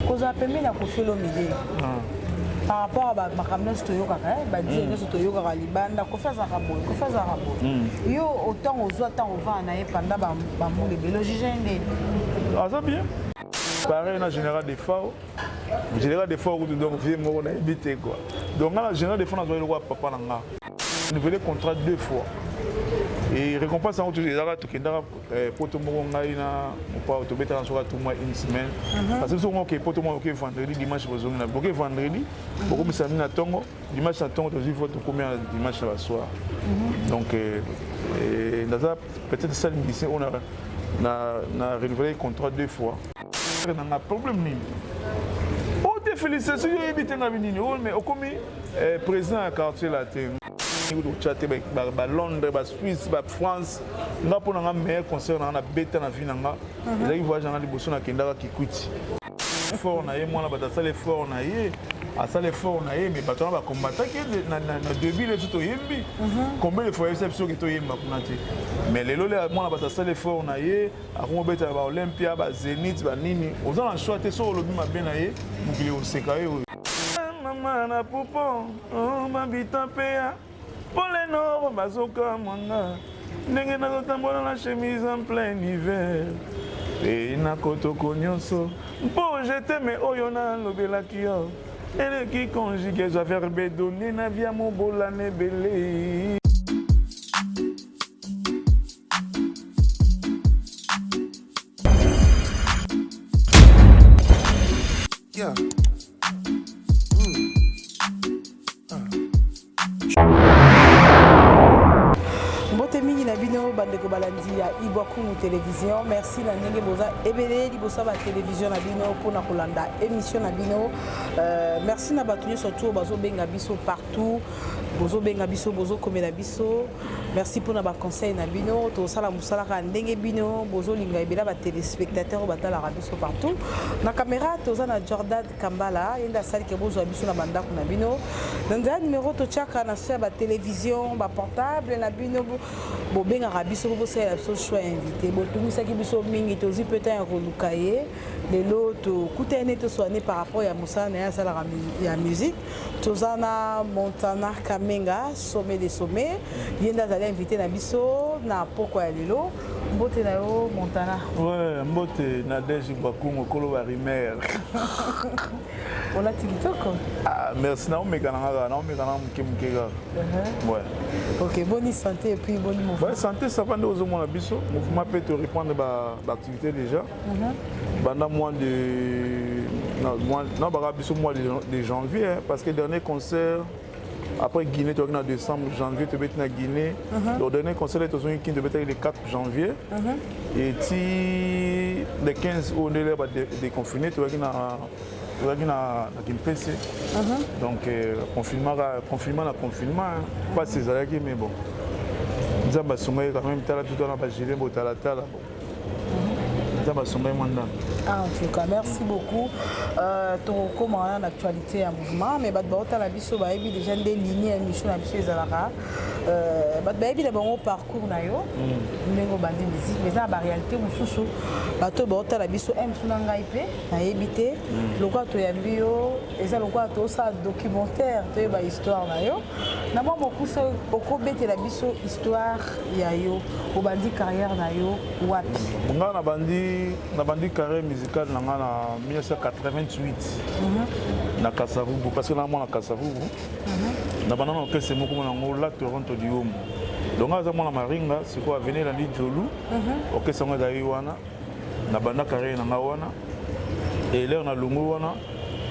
Cause à peine la confilo midi. Par rapport à ma caméra stoyoka, bah dire que stoyoka à Libanda, qu'on fait un rabot. Yo autant aux autres on va en aller pendant bambou les bélogigènes. Ah ça bien. Pareil en général des fois. En général des fois où donc vieux moi on a habité quoi. Donc en général des fois on doit le voir papa nanga. Renouveler contrat 2 fois. Et récompense en tout cas tout qui ndara poto mo ngai na pas to beta sur tout mois une semaine parce que souvent que poto mo OK vendredi dimanche besoin na OK vendredi beaucoup me samedi na tongo dimanche na tongo to il faut to combien dimanche na soir donc peut-être ça mission on a renouvelé le contrat 2 fois on a problème ni oh te félicitations éviter na binini mais au comme président à quartier latin à Londres, à Suisse, à France, nous avons un meilleur concert dans la bêta dans la vie. Nous avons voyagé dans les bosons à Kendara qui coûte. Fort on a eu, moi là, ça les fort on a eu, à ça les fort on a eu, mais pas tant on va combattre que dans 2000 les tout yembi. Combien de fois c'est sûr que tout yemba kunati. Mais les lois moi là, ça les fort on a eu, à comment bêta à Olympia, à Zénith, à Nini. Aux gens en choix t'es sur le lobby ma bien a eu, nous qui les sécaillé. Maman na poupon, oh ma bita péa. Pour les nord, bazoka manga. Ndenge na tambola la chemise en plein hiver. Et na kotoko nyonso. Pour je t'aime oyona lobela kio. Et le qui conjugue je verbe donner na via mon bolane belé. Yeah. Bandeko balandi ya Iboku télévision merci na ndenge boza ebele libosa ba télévision na bino pona kolanda émission na bino merci na batu surtout bazo benga biso partout bozo benga biso bozo komela biso merci pour na ba conseil na bino to sala musala ka ndenge bino bozo linga ebela ba téléspectateurs batala biso partout na caméra to za na Jordan Kambala yenda sali ke bozo biso na bandako na bino dans numéro to chaka na sur ba télévision ba portable na bino bo benga biso bo c'est la choix invité bo tout ça qui biso mingi to zi peut-être rolukaye les loto kutene to soigner par rapport ya musala na sala ya musique tozana Montana Kamenga sommet des sommets yenda zali invité na biso na poko ya lelo mbote na yo Montana ouais mbote na deji bakungo kolo ba rimer on a TikTok ah merci na omekana mukemukega ouais OK bonne santé et puis bonne mouvement ouais santé ça va nous au moins biso mouvement peut te reprendre l'activité déjà pendant mois de non mois de janvier hein, parce que le dernier concert après Guinée tu en décembre janvier tu vas na Guinée le dernier concert est au qui devait être le 4 janvier et si le 15 on est là déconfiné tu vas na Kimpese donc confinement pas ces années mais bon nous avons sommé quand même tala tout on a pas géré bon tala ah, en tout cas, merci beaucoup. Tu recommandes l'actualité en mouvement, mais tu as déjà des lignes émission à Zalaka. Tu as un parcours, tu as musique, mais ça, la réalité, tu as un documentaire, tu as une histoire. Tu as une histoire, tu carrière. Na bandi carrière musicale na 1988 na Kasavubu parce que na moi na Kasavubu na banana que c'est moko na ngola Toronto Diom donc aza mona maringa siko avenir la ndi Jolu OK songa dai wana na banda carrière na wana et là on a lungu wana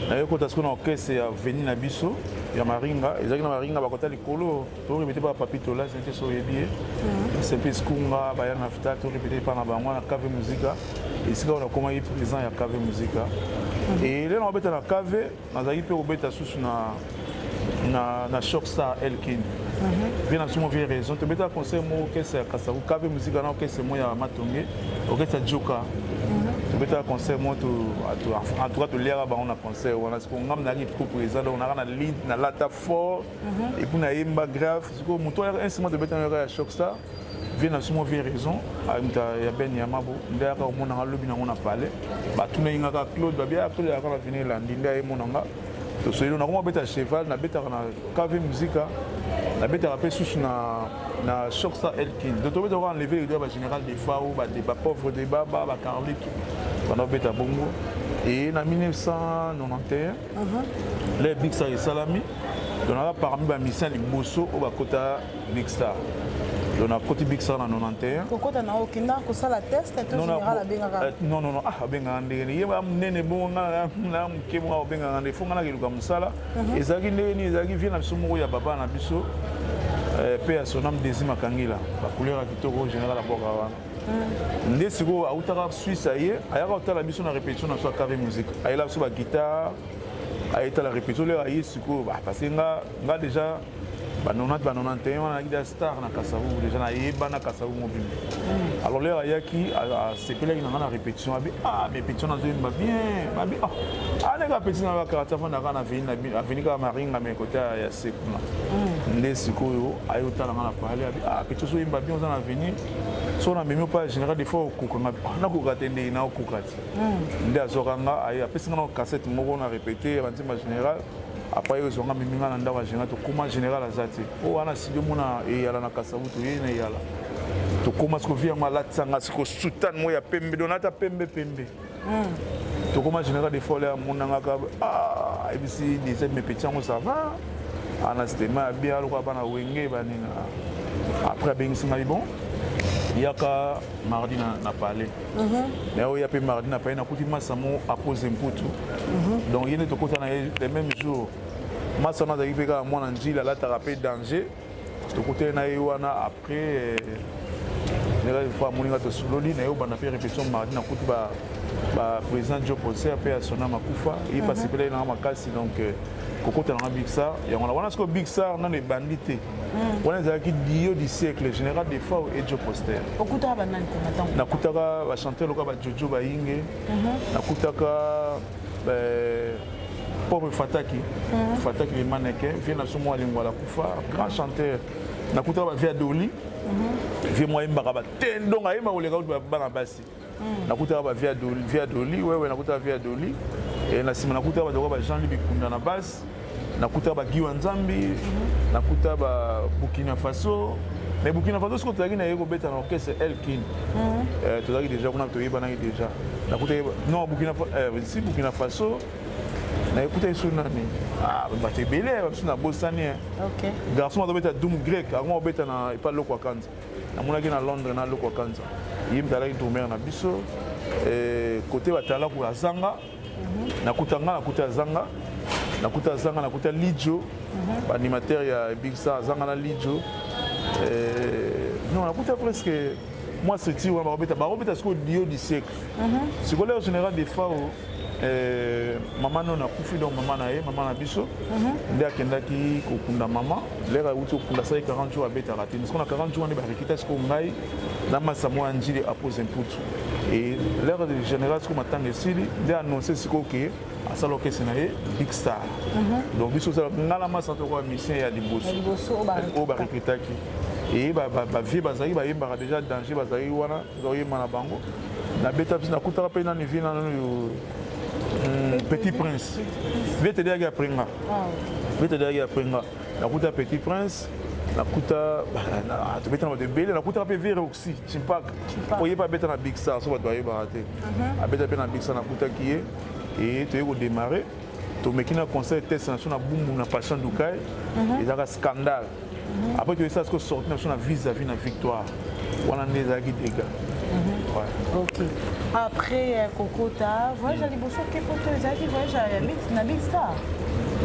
na yoko tasiko na OK c'est avenir na biso ya maringa ezaki na maringa bakota likolo to répéter pas papito là c'était so yebie c'est plus kunga ba ya nafta to répéter pas na bango na cave musica et c'est là on a comment il présent ya cave musica et là on beta na cave na zaki pe obeta susu na Shockstar Elkin bien absolument bien raison te beta conseil mo que c'est Kasavu cave musica na que c'est mo ya Matonge OK c'est Joka tu as un concert, moi, en tout cas, tu as un concert. On a un président, on a un lead, on a un lata fort, et puis on a un grave. Un instrument de bêta à Shockstar. vient na sumo vie raison amta ya ben ya mabo nda ka mona ngalobi na ngona pale ba tuna inga ka Claude ba bia Claude ya ka venir la ndinda e mona nga to so ilo na ko beta cheval na beta na cave musique na beta rapé sous na choc ça Elkin de tomber devant enlever le doigt général des FAO ba des pauvres des baba ba Carlito pendant beta bongo et en 1991 les Big Star et Salami on a parmi les missions de Bosso au Bakota Big Star. On a côté Big Star en 91. Pourquoi tu as aucun que ça la test et tout général à Benga? Non, ah Benga Andé. Il y a un nene bon na qui moi Benga Andé. Faut qu'on a quelque comme ça là. Et ça qui n'est ni ça qui vient à Soumou ya Baba na biso. Paix à son âme Désima Kangila. La couleur à Kitoko général à Bogawa. Ndé siko à Outara Suisse aïe. Aïe à la biso na répétition na soi cave musique. Aïe là sur la guitare. Aïe la répétition là aïe siko. Parce que nga déjà. Bah 91 on a eu des stars na Kasavu déjà na yeba na Kasavu mobile. Alors là il y a qui c'est que là il y a la répétition mais répétition na zimba bien ba bien ah les répétitions na karata fona na venir ka maringa mais côté ya sekuna ndé sikoyo ayo tala na parler répétition so imba bien on a venir so na même pas général des fois kokanga na ko katende na ko kati ndé azokanga ayo apesi na cassette moko na répéter bantima général. Après ils ont mis en andava général to comment général azati o ana studio mona e yala na Kasavu to yena yala to comment ce que vient ma latsanga ce que sultan moya pembe donata pembe to comment général des fois là mona ngaka et puis si des mes petits on ça va ana stema bien lo bana wenge baninga après ben singa bon yaka mardi na parler mais il y a pe mardi na parler na kuti masamo à poser mputu donc il est to kota na les mêmes jours masama za kipeka mwana njila la tarapé danger to côté na wana après les fois moninga to suloli na yo bana faire répétition mardi na kuti ba président Joe Poser pe à sona makufa il passe pe na makasi donc kokota na Big Star ya wana ce que Big Star na les bandits on a qui dio du siècle général des fois et Joe Poster okuta banani ko na kutaka ba chanteur loka ba Jojo ba Inge na kutaka pauvre Fataki Fataki le mannequin vient na somo alingwa la kufa grand chanteur na kutaka ba Via Doli vient moi mbaka ba tendonga yema oleka ba bana basi na kutaka ba Via Doli ouais na kutaka Via Doli et na sima na kutaka ba Jean-Louis Bikunda na basse na kutaka ba Giwa Nzambi na kutaka ba Burkina Faso mais Burkina Faso ce que tu as dit na yeko beta na orchestre Elkin tu as dit déjà qu'on a to yeba na déjà na kutaka non Burkina Faso na écouté sur nani ba te belé ba na bosani OK garçon a beta doom grec avant beta na pas lokwa kanza na mona ki na Londres na lokwa kanza yim dala itomer na biso côté batala ku azanga na kutanga na kuta zanga na kuta zanga na kuta Lijo animateur ya Big Star zanga na Lijo non na kuta presque moi c'est ti ba robeta ce que dio du siècle c'est que le général des FAO maman non a kufi donc maman na biso nde akendaki kokunda maman lera uti okunda sai 40 jours abeta raté parce qu'on a 40 jours on ba rekita ce ko ngai na masamo anjili apose imputu et l'ère de général ce ko matanga sili nde annoncer ce ko ke asalo ke sinaye Big Star donc biso ça ngala masanto ko mission ya liboso o ba rekitaki et ba vie bazali ba yemba déjà danger bazali wana zoye mana bango na beta na kutaka pe na nivi na Petit Prince. Je vais te dire après. Je vais te dire après. La kuta Petit Prince, la kuta tu beta de belle, la kuta pe vert aussi. Chimpak. Oye pas beta na Big Star, ça va doyer barater. A beta na Big Star na kuta qui est et tu es au démarrer. Tu me kina concert test national boum na passion dukai. Et ça scandale. Après tu sais ce que sortir national vis-à-vis na victoire. On a des agis dégâts. Ouais. Ok. Après Kokota, voyage à Liboso, quel poteau ils ont dit voyage à Big Star?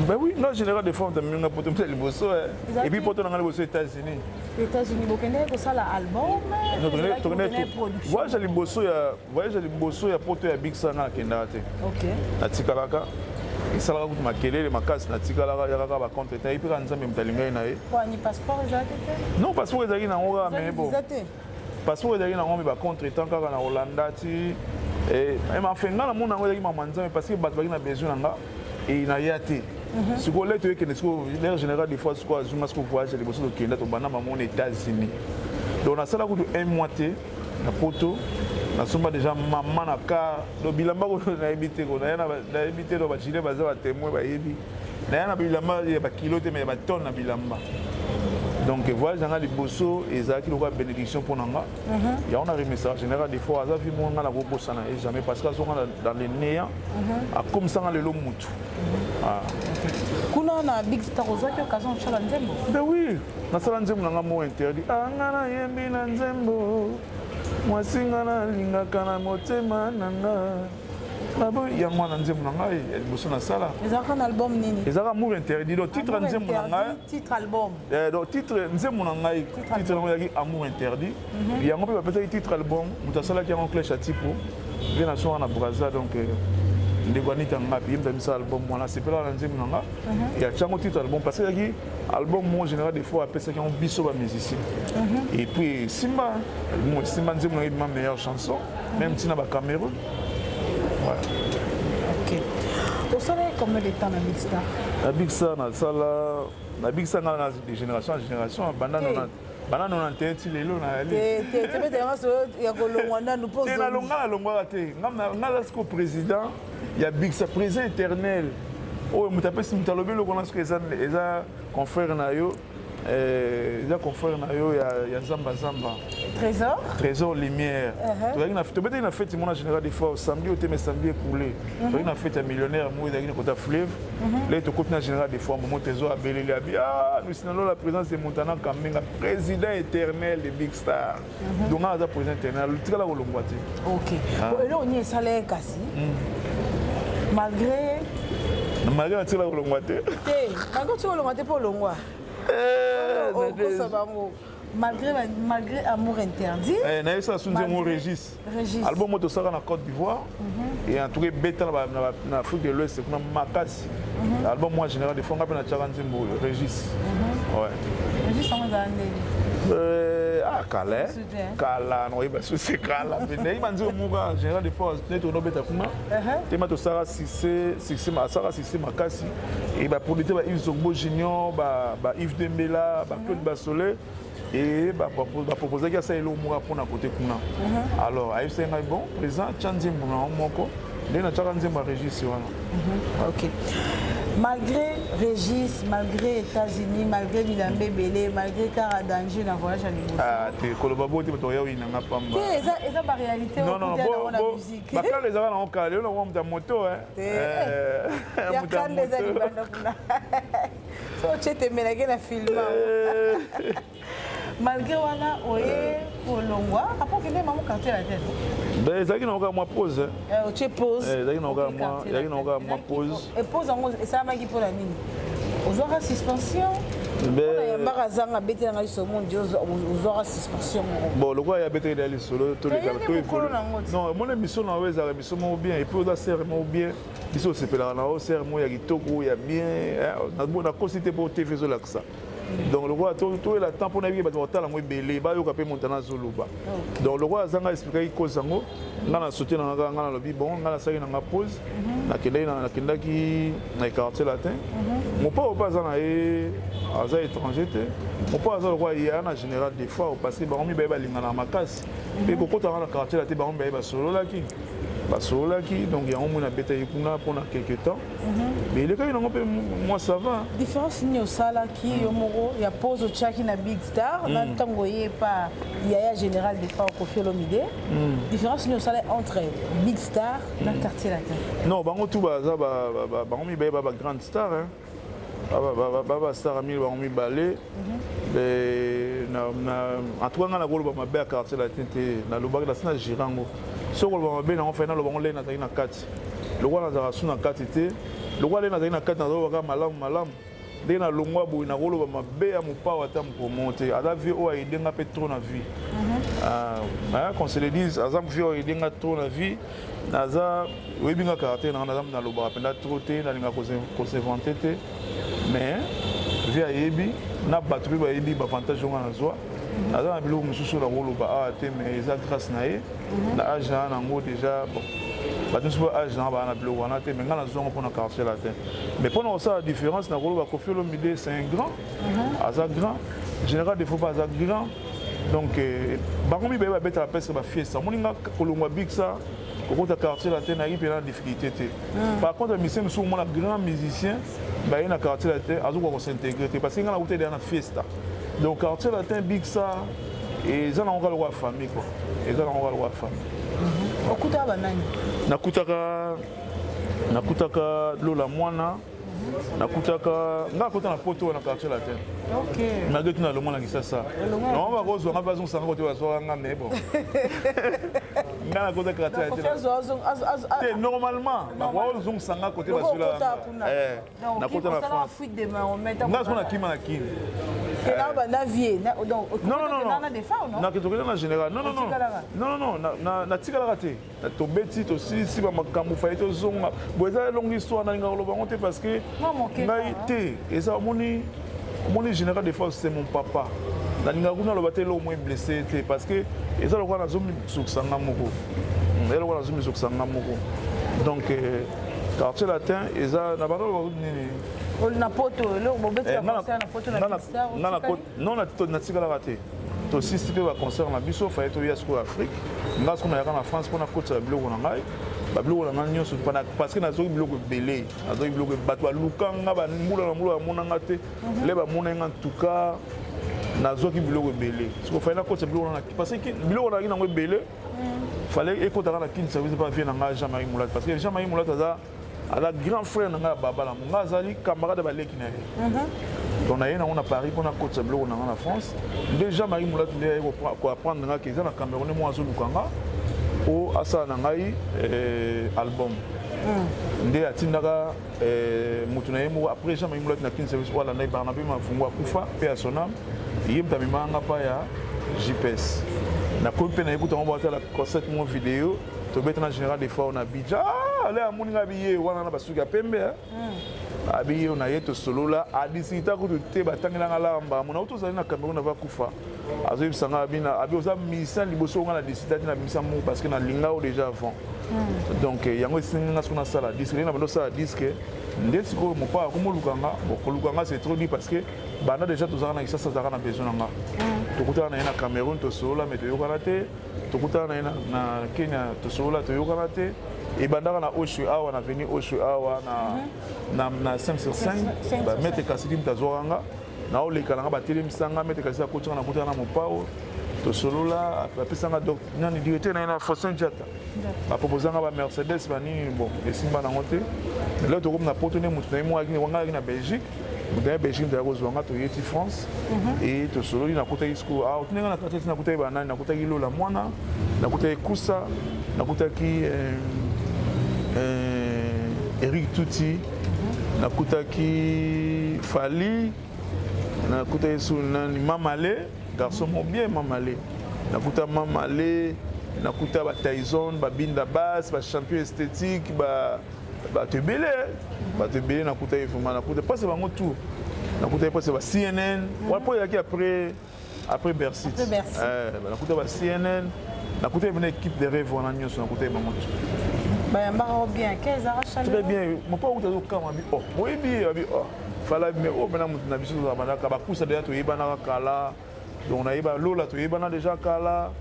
Ben oui, non, général des femmes, on a poteau à Liboso. Et puis poteau dans les États-Unis. Les États-Unis, vous connaissez ça l'album? Voyage à Liboso, il y a poteau à Big Star dans Kendate. Ok. Na Tikalaka. Et ça là où ma kelele ma casse na Tikalaka ya kaka ba compte et puis quand ça même talinga na e. Quoi, ni passeport ils ont été? Non, passeport ils ont na ora mais bon. Passeport ils ont na ngombe ba contre temps kaka na Hollanda ti et ma fenga na mona ngoya ki ma manza parce que bato ba na besoin nga et na yate. Ce qu'on est que l'air général des fois ce qu'on zunga ce qu'on voyage les bosses de Kenya to bana ma mon États-Unis. Donc on a ça là un mois na poto na somba déjà maman na car do bilamba ko na habité ko na habité do ba chine ba za ba témoin ba yebi na bilamba ba kilo te mais ba tonne na bilamba. Donc voilà, j'ai des bossos et ça qui nous a bénédiction pour nous. Il y a un message général des fois, ça fait mon gars la bosse na et jamais parce que sont dans les néants, à comme ça le long mutu. Kuna na big star ozaki occasion chala nzembo. Ben oui, na sala nzembo na mo interdit. Ah ngana yembi na nzembo. Moi singana linga kana motema nanga. Babo ya mwana nzembo na ngai bosso na sala. Ezaka na album nini? Ezaka amour interdit. Donc titre nzembo na ngai. Titre album. Donc titre nzembo na ngai. Titre na ngai amour interdit. Il y a un peu peut-être titre album. Mutasala qui a un clé chatipo. Bien à soir na Brazza donc ndegwani tanga puis même ça album moi c'est pas la nzembo na ngai. Il y a chango titre album parce que y album moi en général des fois après ça qui ont biso ba musicien. Et puis Simba moi Simba nzembo na ma meilleure chanson même si na ba Cameroun. Ok. Vous savez combien de temps la Big Star? La Big Star, la Big Star, de génération en génération, banane 91 ti lelo na ali. Tu mets des races ya kolongwana nous pose. Na longa longa te. Ngala sko président, il y a Big Star président éternel. Oh mutape si mutalobe lo kona sko eza confrère na yo. Il y a confrère na yo ya Zamba Zamba. Trésor lumière. Tu peux dire une fête mon général des fois samedi au thème samedi écoulé. Tu une fête à millionnaire moi dans une côté fleuve. Là tu côté général des fois mon trésor à Belélé ah nous sinon la présence de Montana Kamenga président éternel de Big Star. Donc on a président éternel le tika la kolongwate. OK. Et là on y est salaire kasi. Malgré la tika la kolongwate. Malgré tu kolongwate pour longwa. Malgré amour interdit. Na ça sunze mon Régis. Album moto sara na Côte d'Ivoire et en tout cas beta na Afrique de l'Ouest c'est comme Makasi. Album moi général des fois on appelle na Tcharanzimbo Régis. Ouais. Régis on va Calais. Kala no iba c'est Kala. Mais il m'a dit mon général des fois net on beta kuma. Tema to sara six Makasi et ba pour l'été ba Yves Zogbo Junior ba Yves Dembela ba Claude Bassolé. Et proposer qu'il y a ça pour na côté kuna. Alors AFC est bon présent Tchanzim na moko ndena Tchanzim ba Régis wana. OK. Malgré Régis, malgré États-Unis, malgré Milambe Belé, malgré Karadanger na voyage à Limousine. Ah te kolobabo te to ya ina nga pamba. Eza ba réalité non non bon musique. Ba kale za na okale na wa muta moto ya kande za libanda kuna. So chete melage na film. Malgré wana oye kolongwa apo kende mamu quartier la tête. Ben ça qui n'a aucun moi pause. Tu pose. Ça qui n'a aucun moi pose. Et pose en gros et ça m'a qui pour la mine. Aux aura suspension. Ben barazanga bete na so mon Dieu aux aura suspension. Bon le quoi il y a bete dans les solo tous les gars non mon émission na weza émission mo bien et puis au serre mo bien. Biso c'est pela na au serre mo ya kitoko ya bien na bon na cosité pour TV zo la ça. Donc le roi tout est là temps pour naviguer bato tala mo belé ba yo kapé montana zoluba. Donc le roi zanga expliquer ko zango ngana sauter na ngana lobi bon ngana saki na pause na kenda ki na quartier latin. Mon pas zana e aza étranger te. Mon pas za le roi ya na général des fois parce que ba mi ba lingana makasi. Pe ko kota na quartier latin ba ba solo la ki. Basolaki donc il y a un monde à bêter pendant quelques temps mais les gars ils n'ont pas moi ça va différence ni au sala qui yomoro ya pose au chaki na Big Star na tangoye pas yaya général des fois au Koffi Olomide différence ni au sala entre Big Star dans quartier latin non bango tout baza bango mi ba grande star hein ba star ami bango mi balé na en tout cas na golo ba mabe quartier latin te na lobaka na sina girango so ko ba mabe na on fait na lobango le na zaki na kati le roi na zaka suna kati te le roi le na zaki na kati na zo ba malamu de na longwa bo na golo ba mabe ya mopa wa tam ko monter ada vie o aider nga pe trop na vie qu'on se le dise azam vie o aider nga trop na vie naza webi nga caractère na azam na loba penda trop te na linga ko se vanter te mais vie ayebi na batu ba yebi ba avantage nga na zo naza na biloko mosusu na koloba te mais eza grâce na ye na age na yango déjà bon bato mosusu age na baa na biloko wana te mais ngai nazongo mpona quartier latin mais mpona kosala la différence na koloba Koffi Olomide c'est un grand aza grand général des fois pas aza grand Donc bangomi ba beta la peste ba fiesta. Moninga kolongwa big ça. Quand tu as quartier latin, il y a des difficultés. Par contre, les musiciens sont un grand musicien, il y a un quartier latin, ils ont s'intégrer parce qu'il y a une fiesta. Donc, quartier latin, big ça, et ils ont un rôle de famille. Ils ont un rôle de famille. Nakutaka Lola Mwana, nakutaka ngakota na poto na quartier latin. OK. Malgré tout na le monde qui ça. Non, on va rose on a besoin ça côté va soir nga mais bon. Ngana côté quartier latin. Normalement, ma rose on sanga côté va soir là. Na côté na France. Fuite de main on met. Nga sona kima na kin. Na vie donc non na des femmes non. Na que tu en général. Non, na tikala raté. To beti to si ba makambu fa to zonga. Boza longue histoire na ngalo bango te parce que na été et ça mon général des fois c'est mon papa. Na ngakuna lo batelo moins blessé parce que et ça le quoi na zomi suksanga moko. Et le quoi na zomi suksanga moko. Donc quartier latin et ça na batalo nini na poto le bobeti na concert na poto na pista non na tikala raté. To sister va concert na biso fa eto ya sko Afrique. Nga ce qu'on a en France pour na côte bloko na ngai. Ba bloko na ngai nyonso parce que na zo bloko belé, na zo bloko bato lukanga ba mbula na mbula mona ngate. Le ba mona en tout cas na zo ki bloko belé. Ce qu'on fait na côte bloko na parce que bloko na ngai belé. Fallait écouter na kin service pas venir na Jean-Marie Moulat parce que Jean-Marie Moulat a la grand frère na baba la monga zali camarade ba leki na ye. Donc on a Paris pour na côte bloko na en France. Déjà Marie Moulat ko apprendre na ke za na Cameroun mo azo lukanga o asa na ngai album. Nde atindaka mutu na yemo après Jean-Marie Moulat na kin service wala na Barnabé mafungwa kufa pe ya sonam. Yemta mimanga pa ya GPS. Na kope na écoute on va la concert mon vidéo to beta na général des fois on a bidja allez à moninga biye wana na basuka pembe abiye on a yeto solo la adisita ko te batangela ngalamba mona utozali na Cameroun na va kufa azo ibsanga bina abi oza misa liboso ngala disita na misa mo parce que na linga o déjà avant donc yango singa sona sala disque na bando sala disque ndesi ko mo pa ko mo lukanga ko lukanga c'est trop dit parce que bana déjà tozaka na kisasa zaka na besoin nga tokuta na Cameroun to solo la mais to yokana te tokuta na Kenya to solo la to yokana te et bandaka na Oshu awa na veni Oshu awa na 5 sur 5 ba mettre kasiti mtazoranga na olekala nga bateli msanga mettre kasiti akotanga na kuta na mopao to solo la apesanga donc nani directeur na Faustin Diata ba proposanga ba Mercedes bani bon esimba na ngote là to comme na potone mutu na mo akini wanga na Belgique dans Belgique de Roswanga to yeti France et to solo na kuta isku a otenga na kata na kuta banani na kuta Lola Mwana na kuta Kusa na kuta ki Eric Tuti na kuta ki Fali na kuta yesu nani Mamale garçon bien Mamale na kuta Mamale na kuta ba Tyson ba Binda Bass ba champion esthétique ba tebele na kuta ifuma na kuta pas bango tout na kuta pas ba CNN ou après Bercy na kuta ba CNN na kuta une équipe de rêve na nyonso na kuta bango tout ba mbara bien 15 arracha très bien mon pas uta kama bi oui bi fala mais maintenant na biso za manaka ba kusa déjà to yebana kala donc na yeba lola to yebana déjà kala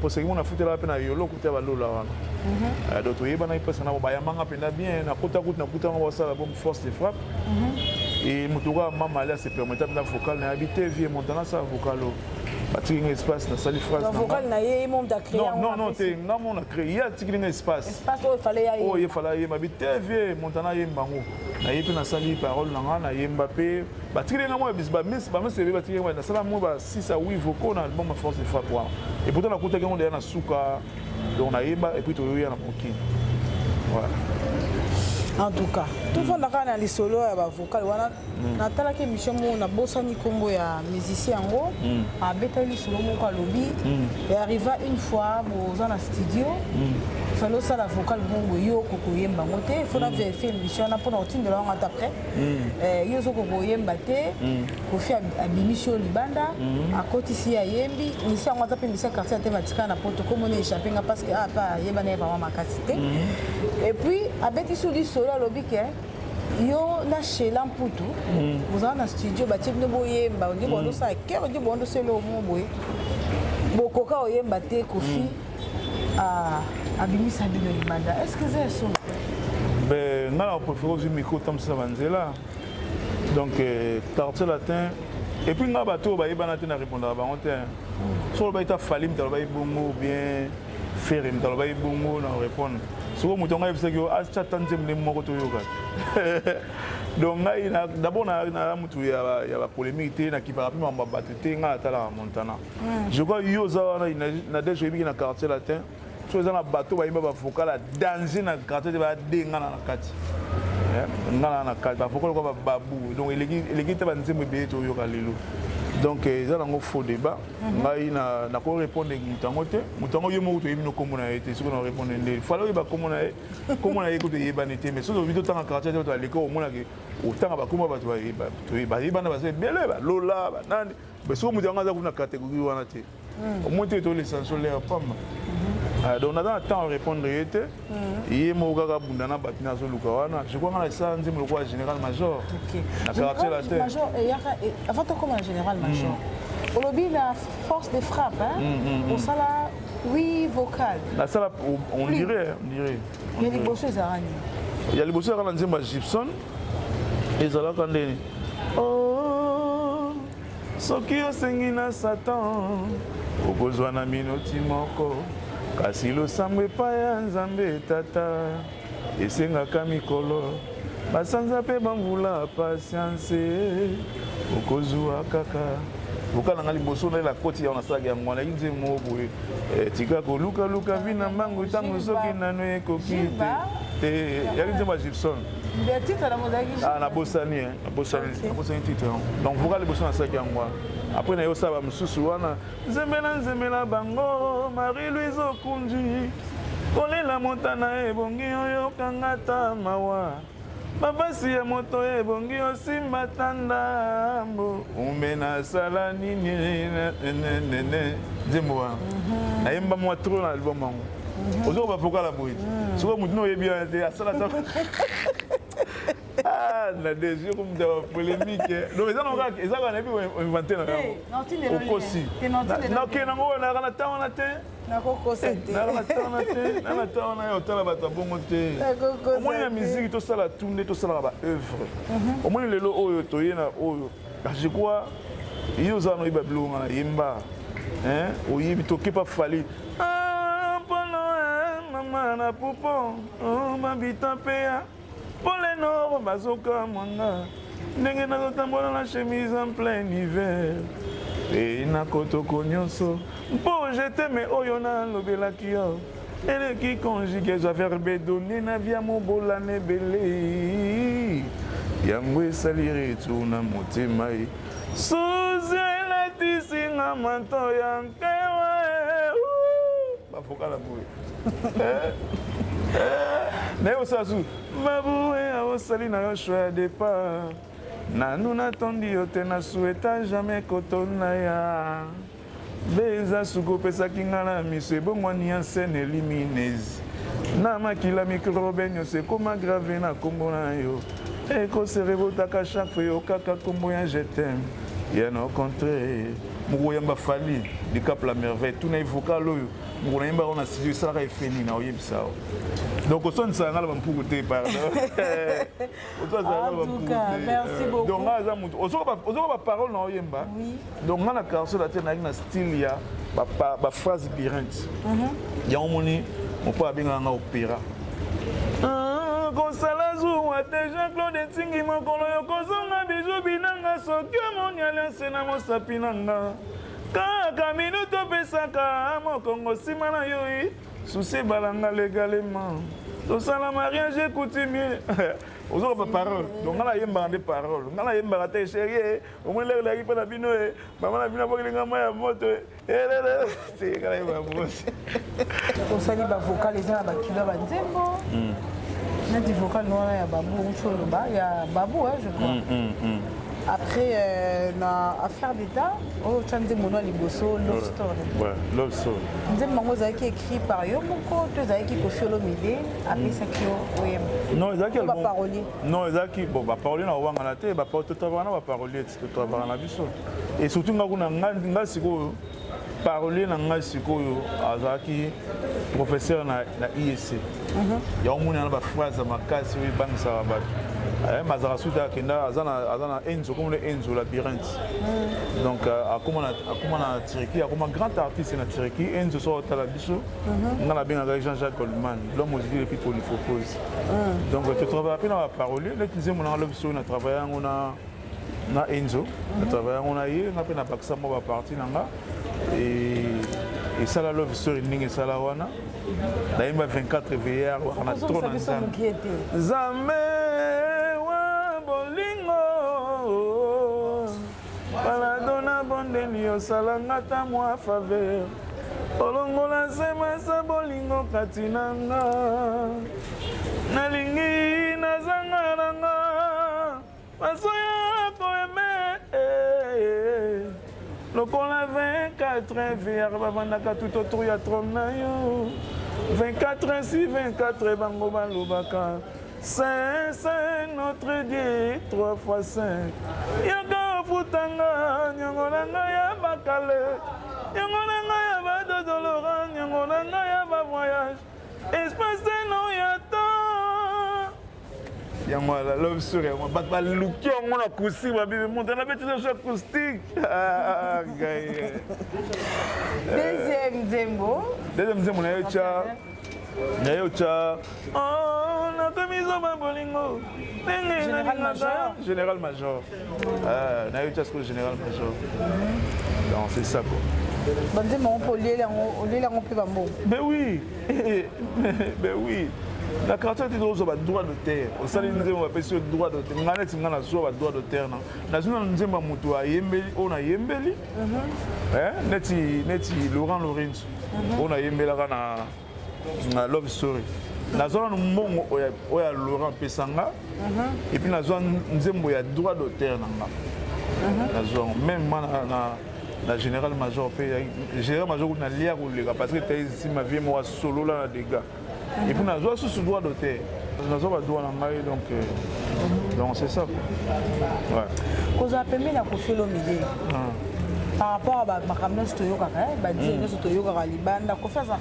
pour ce qui m'a foutu la peine à yolo côté à lola wana donc to yebana ipesa na ba yamanga pena bien na kota on va ça la bonne force de frappe et mutuka mama là se permettre na vocal na habiter vie montana ça vocalo bâtir un espace na sali phrase na vocal na ye mon ta créer non te na mon a créé ya tiki un espace où il fallait oh il fallait habiter vie montana ye mbango na ye pe na sali parole na ye Mbappé bâtir na moi bisba mais c'est bâtir na sala moi ba 6 à 8 vocaux na album force de frappe et pourtant na kota que on est na suka donc na yeba et puis to yo na moki voilà. En tout cas, tout le monde a les solos et les vocales. On a talaki mission on a bossani combo ya musicien en gros. A betali solo mon lobby et arriva une fois dans la studio. Fallait ça la vocale bongo yo koko yemba ngote. Il faut la vérifier l'émission on a pour de la honte après. Yo zo koko yemba te. Kofi abimisho libanda. À côté ici à yembi. Ici on a tapé mission quartier thématique na poto comme on est échappé parce que pas yemba n'est vraiment ma capacité. Et puis à beti solo lobby que yo na Sheila Mputu vous avez un studio batie bino boyemba on dit bondo ça cœur on dit bondo c'est le mot boy bokoka oyemba te Kofi a bimisa bino limanda est-ce que c'est ça ben ngala préfère aussi micro tam ça vanzela donc quartier latin et puis ngaba bato ba yebana te na répondre ba on te so ba ita falim ta ba bongo bien faire ta ba bongo na répondre so mo tonga yebisa ko acha tanzem ne moko to yoga donc d'abord na mutu ya ba polémique te na ki par rapport à battu te nga tala montana je crois yo za na déjà yebi na quartier latin so za na bato ba yimba ba focal danger na quartier ba denga na kati ngala na kati ba focal ko ba babu donc eleki te ba nzembe be to yoka lelo donc ça là un faux débat ngai na ko répondre mutango te mutango yo mo to yimi no komona ete siko na répondre ndé falo ba komona ye ko to yeba nete mais so vito tanga quartier to aleko o mona ke o tanga ba komona ba to yeba na ba se bele ba lola ba nani mais so mutango za kuna catégorie wana te au moins to l'essentiel là pamba donc on a le temps à répondre était et mo kaka bundana batina zo luka wana je crois que ça nzimbo ko général major OK major avant de comme général major au lobby la force de frappe pour ça là oui vocal la ça on dirait il y a des bosses zarani il y a les bosses zarani nzimbo Gibson et zala kandeni oh soki osengi na satan okozwa na minoti moko kasi losambo epai ya nzambe tata esengaka mikolo basanza mpe bamvula patience okozwa kaka luka na nga liboso na la koti ya nasalaki yango wana yaki nzembo boye tika kolukaluka vi na mbangu ntango soki nano ekoki te yaki nzembo ya Gibson nabosani titre donc voka liboso nasalaki yango wana après na yo saba mususu wana nzembela bango Marie-Louise Okunji kolela montana ebongi oyo kangata mawa babasi ya moto ebongi osimba tandambo umena sala nini nzembo wana nayemba mwa tro na album yango ozo bafoka la boye soko mutu no yebi te asala ta la désir comme de polémique donc ils ont encore ils ont inventé na okosi na ke na ngo na kana tawana te na kokosa te na tawana yo tala bata bongo te au moins la musique to sala tourner to sala ba œuvre au moins lelo oyo to yena oyo je crois yo za no iba blonga na yimba oyibi to kepa fali mama na popo mabita pea Paul Nord, Bazoka Manga, ndenge nazotambola na chemise en plein hiver. Et na kotoko nyonso, mpo je t'aime oyo na lobelaki yo. Eleki conjugué, je vais faire bedonner na via mobola nebele. Yango esaliri tuna motema ye. Suze la tisinga manto yankewe. Bafoka la boue. Mais au sasu, baboué a osali na yo choix de départ. Nanu natondi yo te na souhaita jamais kotona ya. Beza suko pesa kingala miso ebongwani ya scène eliminez. Na makila microbe nyose koma grave na kombo na yo. Eko serebotaka chaque fois yo kaka kombo ya je t'aime. Bien au contraire, mugoyamba fali, du cap la merveille, tout na vocal oyo. On a studio ça a fait ni na oyebisa donc on sonne ça ngala bampuku te pardon en tout cas merci beaucoup donc ngaza mutu ozoka ba parole na oyemba donc ngana karso la tena na style ya ba phrase birante ya omoni on peut abenga nga opéra kosala zuwa te Jean-Claude Ntingi mokolo yo kozonga bijou binanga soki omoni alliance na mosapi nanga kaka minuto pesaka mokongo nsima na yo susi balanga légalement tosala mariage coutumier ozoka ba parole donc ngala yembaka nde parole ngala yembaka te chérie omoi lekelaki mpe na bino mama na bino abokelinga mai ya moto te ngala yembaka mosi osali bavocal eza na bakilo banzembo neti vocal wana ya babu ncoloba ya babu je crois après na affaire d'état o tchanze mono liboso love story. Ouais, love story. Nzembo mango zaki écrit par yo moko to zaki ko Koffi Olomide apesa kio oyem. Non, ezaki ba parolier. Non, ezaki bon ba parolier na wanga na te ba to travailler na ba parolier to travailler na biso. Et surtout ngakuna nga siko parolier na nga sikoyo azaki professeur na IEC. Ya omuna na ba phrase makasi wi bangisa ba mazara suta kenda azana Enzo comme le Enzo labyrinthe. Donc akoma na Turquie, akoma grand artiste na Turquie, Enzo so tala biso. On a bien avec Jean-Jacques Goldman, l'homme aux idées puis polyphopose. Donc tu travailles après na parolier, le deuxième on a l'homme sur na travailler on a na Enzo, na travailler on a hier, on a na baksa mo ba partie nanga et ça la love story ninge ça la wana. Daima 24 VR on a trop na Zame Baladona bondeli osalanga ta mwa faveur olongola sema sa bolingo kati nanga nalingi nazanga nanga masoya koeme lokola 24 VR babandaka tout autour ya trom na yo 24 si 24 bango balobaka c'est notre Dieu 3 fois 5 Yaga futanga nyangolanga ya bakale nyangolanga ya badodolora nyangolanga ya ba voyage espace no yato yango la love story moi ba luki on a kusi ba bibi monter na bête de acoustique deuxième zembo na yocha oh na kamizo ba bolingo général major na yocha ce général major donc c'est ça quoi bande mon polier on peut pas bon ben oui la carte est droit de terre au sein de on appelle droit de terre ngana tinga na zo ba droit de terre na zuna nzemba mutu ayembeli ona yembeli neti Laurent Lorenzo ona yembela na love story na zona mbongo oya Laurent Pesanga et puis na zona nzembo ya droit de terre nanga na zona même na général major pe général major na lia ko le parce que t'es ici ma vie moi solo là des gars et puis na zona sous droit de terre na zona droit na ngai donc c'est ça ouais cause a permis la Koffi Olomide par rapport à ma caméra stoyoka ba dire que stoyoka ka libanda ko faire ça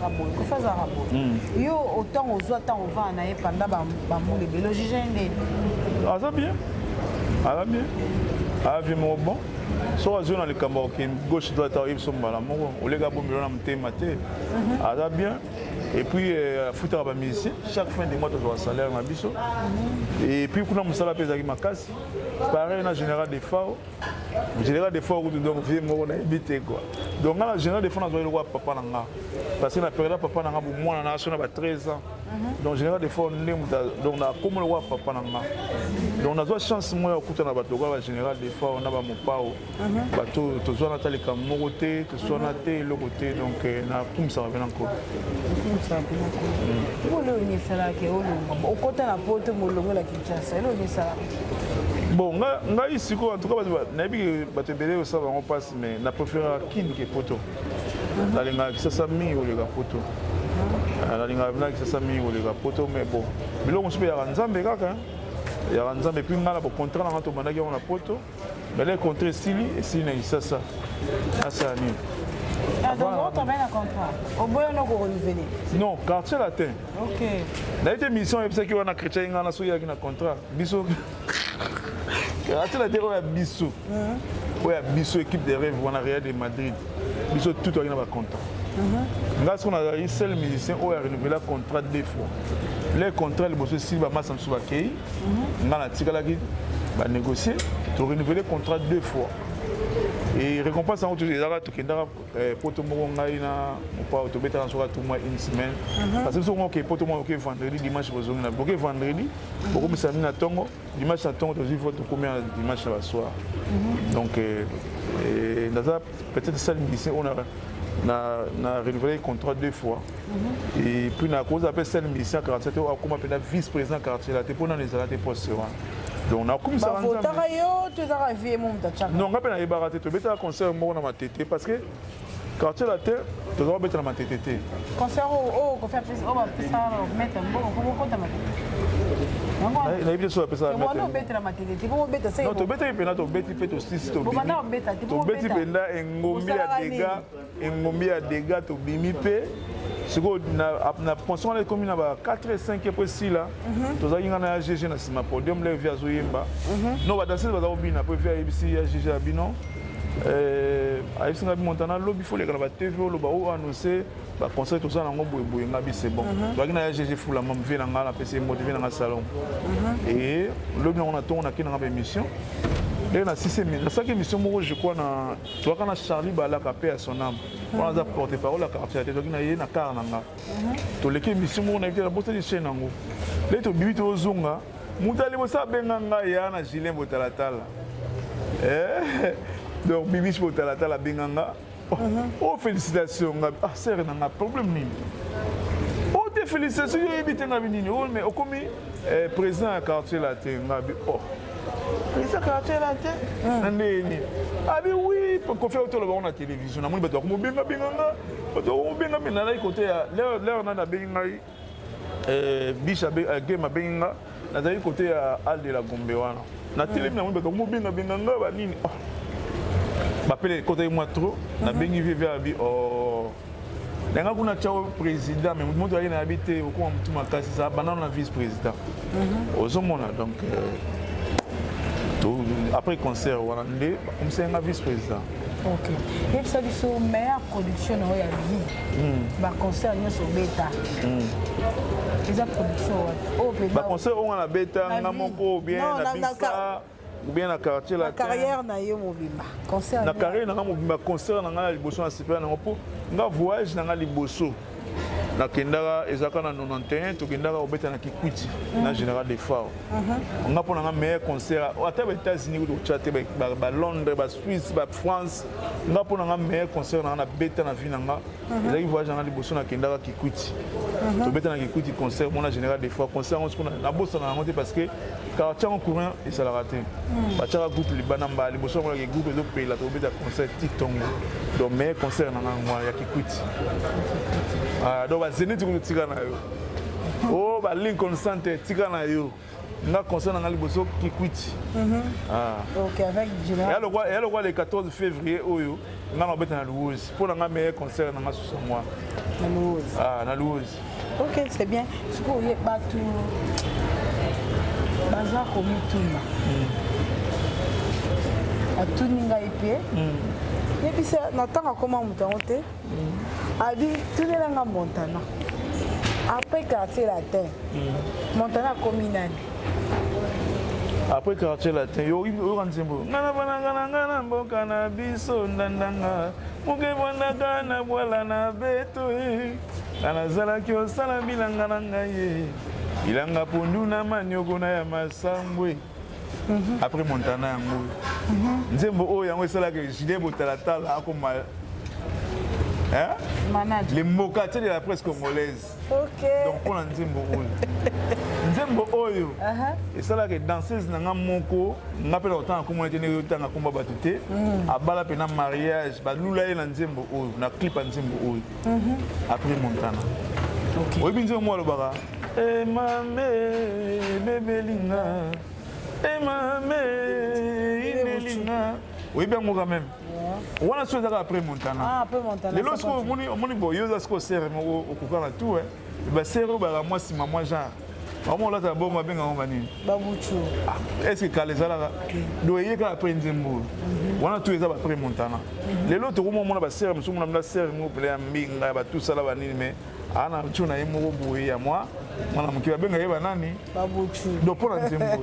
yo autant aux autres on va na pendant ba mole belo jijende ah ça bien mon bon so azio na likambo ki gauche droite arrive sur mbala moko olega bo milona mtema te ça bien et puis foutre ba musicien chaque fin de mois tu dois salaire na biso et puis kuna musala pesa ki makasi pareil na général des FAO donc vie moko na habité quoi donc na général des FAO na zo le roi papa nanga parce que na période papa nanga bo mwana na sona ba 13 ans donc général des FAO donc na comme le roi papa nanga donc na zo chance moi okuta na bato ba général des FAO na ba mopao bato to zo na talika moko te to so na te le côté donc na kumsa ba encore bon, nga ici quoi en tout cas na bi bato belé au ça on passe mais na préféré kin que poto. La linga qui ça mi ou les poto. La linga na qui ça mi ou les poto mais bon. Bilo on se ya nzambe kaka. Ya nzambe puis ngala pour contrat na to mandaki on a poto. Mais les contrats stili et si na ça ça ni. Donc, on travaille un contrat. Au bout, on a renouvelé. Non, quartier latin. Ok. Dans cette émission, il y a un chrétien qui a un contrat. Bissot. Quartier latin, il y a Bissot. Il y a Bissot, équipe de rêve, on a Real de Madrid. Bissot, tout le monde a un contrat. Grâce à un seul musicien, on a renouvelé le contrat 2 fois. Les contrats, les bosses, si on a négocié, on a négocié, on a renouvelé le contrat 2 fois. Et récompense en tout cas tu kenda poto moko ngai na mopa autobeta na soka tout mois une semaine parce que souvent que poto moko vendredi dimanche bozongi na boke vendredi boko misami na tongo dimanche na tongo tozi faut combien dimanche na soir donc dans peut-être ça lycée on a renouvelé le contrat 2 fois et puis na cause après celle mission 47 au comme vice-président quartier là te pour dans les alate postes Donc on a comme ça. Faut t'arrêter, tu as vu mon tachaka. Non, on a pas eu baraté. Tu bêta concert moi na ma tête parce que quartier la terre, tu dois bêta na ma tête. Concert qu'on fait plus, on va ça mettre un bon comment compte ma tête. Na ibite so pesa. Moi non bêta na ma tête. Tu bon bêta c'est. Non, tu bêta pena to bêti pe to 6 to. Bon maintenant bêta, tu bon bêta. Tu bêti penda engombi ya dégâts to bimi pe. Siko na pension les communes ba 4 et 5 et précis là. Toza inga na GG na sima podium le via zoyemba. Non ba danser ba obina pour faire ici ya GG abino. A ici na Montana lobby faut les gars ba TV lo ba o annoncer ba concert tout ça na ngombo boye ngabi c'est bon. Donc na GG fou la mam vient na la PC motivé na salon. Et lobby on attend on a kina ba émission. Et na 6 minutes. La cinquième émission moi je crois na toi quand Charlie ba la capé à son âme. On a porté parole à quartier donc na yé na car nanga. To l'équipe émission on a été la bosse de chaîne nango. Les to bibi to zonga. Mutali bossa benganga ya na Julien Botalatala. Donc bibi Botalatala benganga. Oh félicitations ah c'est un problème ni. Oh te félicitations yo ebité na binini oh mais au commis président à quartier la ngabi oh. Président quartier la ndeni. Ah oui pour qu'on fait autour de la télévision na moi bato ko benga benganga bato ko benga na la côté ya l'air na benga bisha game benga na za côté ya al de la Gombe wana na télé na moi bato ko benga benganga ba nini m'appelle côté moi trop na bengi vivre abi oh nanga kuna chao président mais moto ali na habité au quoi mtu makasi ça banana vice président ozomona donc après concert on a comme c'est un vice président. OK. Et ça dit sur meilleure production dans la vie. Ba concert n'y sur bêta. Les production au bêta. Ba concert on a bêta na moko bien na bisa ou bien na quartier la carrière na yo mobimba. Concert na carrière na mobimba concert na liboso na super na po nga voyage na liboso. Na kendara ezaka na 91 to kendara obeta na Kikwiti na général des Phares. On a pour un meilleur concert aux États-Unis ou au Tchad, à Londres, à Suisse, à France. On a pour un meilleur concert na beta na vinanga. Ils voyagent dans les bosons na kendara Kikwiti. To beta na Kikwiti concert mon général des Phares concert on se na bossa na monter parce que quartier en courant et ça l'a raté. Ba tchara groupe les banamba les bosons les groupe de pays la to beta concert Titongo. Donc meilleur concert na ngwa ya Kikwiti. Ah donc Zénith ko tika na yo. Oh ba Lincoln Center tika na yo. Nga concert na liboso Kikwiti. Ah. OK avec général. Et alors quoi le 14 février oyo nga na beta na Louise pour na meilleur concert na sous moi. Na Louise. Ah na Louise. OK, c'est bien. Ce qu'on y ba tout bazar comme tout. A tout ninga épée. Et puis ça n'attend comment monter. Abi tout est dans Montana. Après quartier latin. Montana communal. Après quartier latin, yo ranzembo. Ngana bana ngana mboka na biso ndandanga. Muke bwana na bwala na beto e. Kana zala kyo sala bilanga na ngaye. Ilanga pondu na manioko na ya masambwe. Après Montana yango. Nzembo o yango sala ke Julien Botalatala akoma. Hein? Manager. Les mocatiers de la presse congolaise. OK. Donc on a Nzembo Oyo. Nzembo Oyo. Et ça là que danseuse nanga moko, n'appelle autant comme on était né autant combat batute. Abala pena mariage, ba lula e Nzembo Oyo, na clip Nzembo Oyo. Après Montana. OK. Oui binzo moi le bara. Eh mamé bébé linga. Eh mamé inelinga. Oui bien moi quand même. On a choisi après Montana. Ah, après Montana. Les lorsque on bo yo zasko serre mo okukana tout ba serre ba moi si maman genre. Maman là ta bon ma benga ngani. Babuchu. Est-ce que Kalezala doyer ka après Nzembo. On a tout ça après Montana. Les autres comment on ba serre musu na serre mo pele mbinga ba tout ça là ba nini mais ana tuna yemo boye ya moi. Mwana mkiwa benga yeba nani? Babuchu. Do pour Nzembo.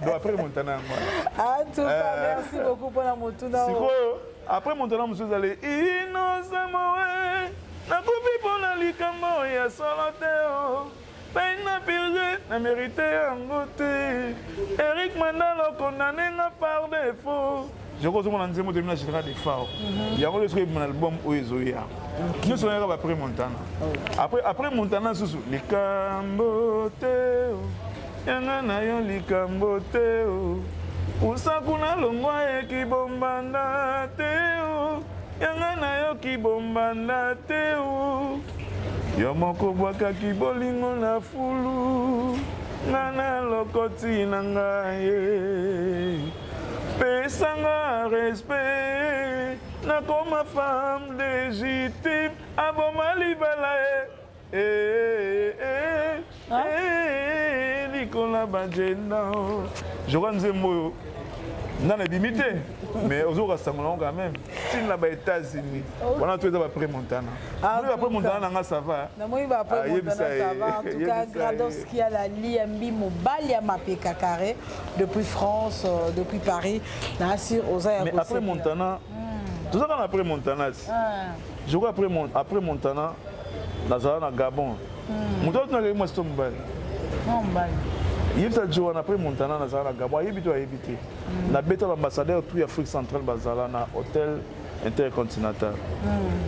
Do après Montana moi. En tout cas, merci beaucoup pour la motuna. Après Montana, vous allez innocemment. Na coupi pour la likambo ya soloteo. Peina pilge na mérité angote. Eric Mandalo condamné par défaut. Je crois que mon Nzembo de général des Phares. Il y a un album Oezoya. Nous sommes après Montana. Après Montana, les Camboteo. yanga na yo likambo te o usaku na longwa ekibombanda te o yanga na yo kibombanda te o yo moko bwakaki bolingo na fulu nga na lokoti na ngai pesanga respect nakoma femme légitime aboma libala likola bajenda je crois nzembo oyo nana ebimi te mais ozoka sangolango quand même tini na baétats-unis wana to eza bapré montana bapré montana nanga ça va namoni bapré montana ça va en tout cas Gradowski à la liambi mobali ya mapeka carré depuis France depuis Paris na sur oza ya mais après montana tozaka na après montana je crois après montana nazala na Gabon moto otunaka moi sito mobali yebisa jo wana après montana nazala na Gabon ayebi to ayebi te nabeta l'ambassadeur tout Afrique centrale bazala na hôtel intercontinental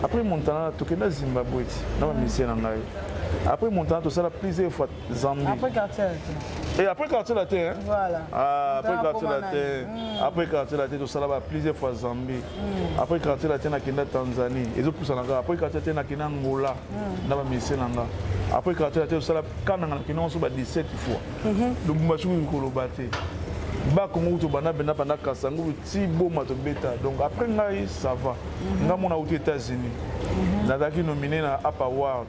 après montana tokenda Zimbabwe na bamisie na ngai après montana tosala plusieurs fois Zambie après quartier et après quartier latin voilà après quartier latin après quartier latin tosala ba plusieurs fois Zambie après quartier latin nakenda Tanzanie ezopusa na ngai après quartier latin nakenda Angola na bamisie na ngai après quartier latin tosala kananga nakenda nso ba 17 fois donc mbashuku koloba te ba kongo to bana bena bana kasangu ti boma to beta donc après ngai ça va nga mona aux États-Unis nazaki nominé na Upper World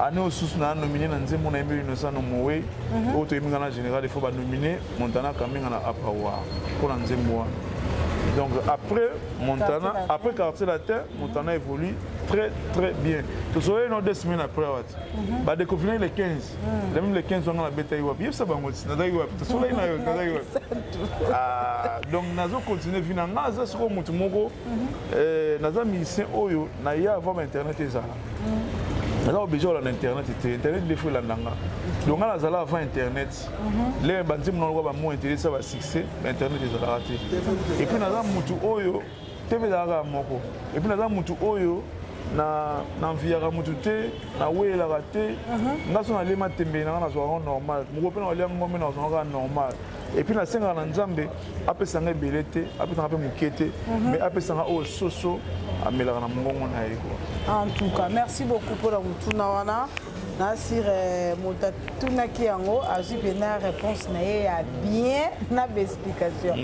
année au sous na nominé na nzembo na 1900 no mowe auto eminga na général il faut ba nominer Montana kamenga na Upper World pour nzembo wana. Donc après Montana, après quartier latin, Montana évolue très très bien. Tout ça, il y a 2 semaines après, bah découvrir les 15. Même les 15 on a la bataille. Bien ça va moi. Donc nazo continuer vina naza soko mutu moko naza musicien oyo na ya avant internet ezala. Naza obligé à l'internet internet des fois la nanga. Donc on a zala avant internet. Les bandim non ba mo intéressé ça va succès, internet ezala raté. Et puis naza mutu oyo TV zala moko. Et puis naza mutu oyo na enviara mutu te na wela raté. Ngaso na lema tembe na na zo normal. Moko pe na lia ngombe na zo normal. Et puis na senga na nzambe apesanga belete, apesanga pe mukete, mais apesanga o soso amelaka na mongongo na yeko. En tout cas, merci beaucoup pour la mutuna wana. Nasir motatuna ki yango azu pena réponse na ye ya bien na explication.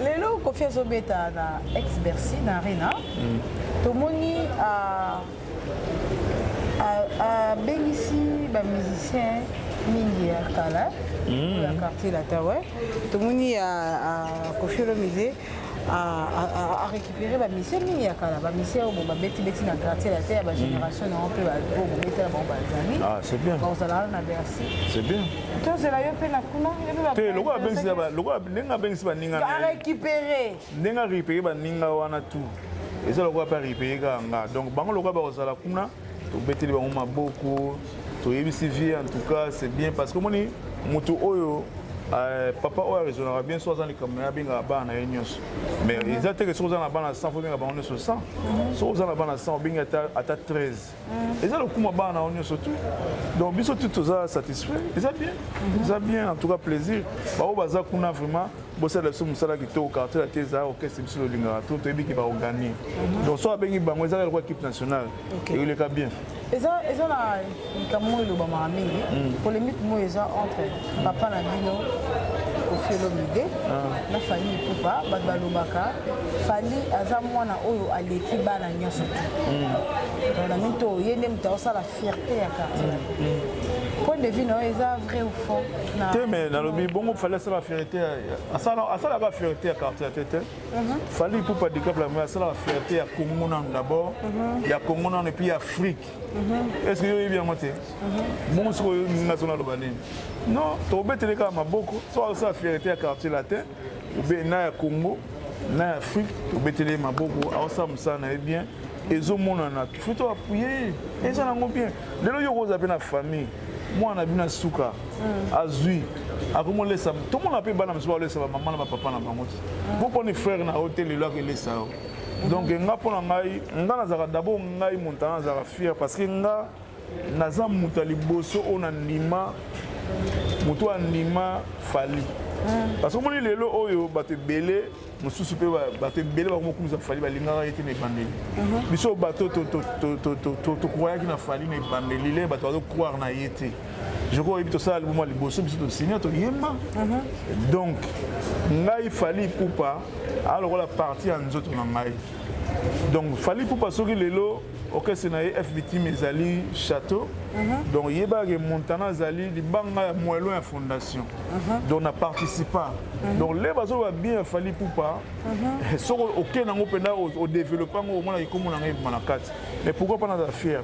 Lelo kofi azobeta na ex-Bercy na Arena. Tomoni a bengisi ba musicien mingi ya kala ya quartier latin ouais. Tomoni a kofi le musée à récupérer la mission ya kala ba mission au ba beti na quartier la terre ba génération na on peut ba bon mettre bon bazali ah c'est bien bon ça là na Bercy c'est bien toi c'est là yo pe na kuna te loko abengisi ba loko nenga bengisi ba ninga à récupérer nenga récupérer ba ninga wana tout et ça loko pas récupérer nga donc bango loko ba ozala kuna to beteli bango maboko to yebisi vie en tout cas c'est bien parce que moni mutu oyo papa oyo raisonnera bien soit dans les caméras bien là-bas na nyos mais ils ont été sur dans la bana 100 faut bien abandonner sur 100 sur dans la bana 100 bien à 13 et ça le coup ma bana on surtout donc biso tout ça satisfait et ça bien en tout cas plaisir ba o baza kuna vraiment bosser la somme sala qui au quartier la teza au caisse sur le lingara tout et bien qui va gagner donc soit bien bango ça la équipe nationale et il est bien et ça la kamo le bama mingi polémique mo eza entre papa na bino Ofiolomide na famille Poupa Badbalobaka Fali aza mwana oyo aleki bana nyonso to na mito yende mutaosa la fierté ya quartier point de vue no eza vrai ou faux na mais na lobi bongo fallait ça la fierté asala la fierté ya quartier tete Fali Poupa de cap la mais ça la fierté ya Congo d'abord ya Congo et puis Afrique est-ce que yo bien monté bon so national banane non to betele ka maboko so ça fierté ya quartier latin ou bien na Congo na Afrique to betele maboko awsa musana bien ezomona na faut to appuyer et ça nango bien lelo yo koza pe na famille moi na bina suka azui akomo lesa tout le monde appelle bana mso lesa maman na papa na bango beaucoup ni frère na hôtel lelo ke lesa donc nga pona ngai nga nazaka d'abord ngai Montana nazaka fier parce que nga naza muta liboso ona ndima moto andima fali parce que moni lelo oyo bato ebele mosusu mpe bato ebele bakomokumisa fali balingaka ye te na ebandeli biso bato tokroyaki na fali na ebandeli le bato bazocroire na ye te je crois que tosala liboma liboso biso tosinya toyemba donc ngai fali pupa alokola parti ya nzoto na ngai donc fali pupa soki lelo orchestre na ye F victime ezali château donc yebake montana azali libanga ya moelo ya fondation donc na participa donc le bazoba bien fali pupa soko okende nango mpena odéveloppe yango omona ikomo na ngai ebima na kati mais pourquoi pas naza fier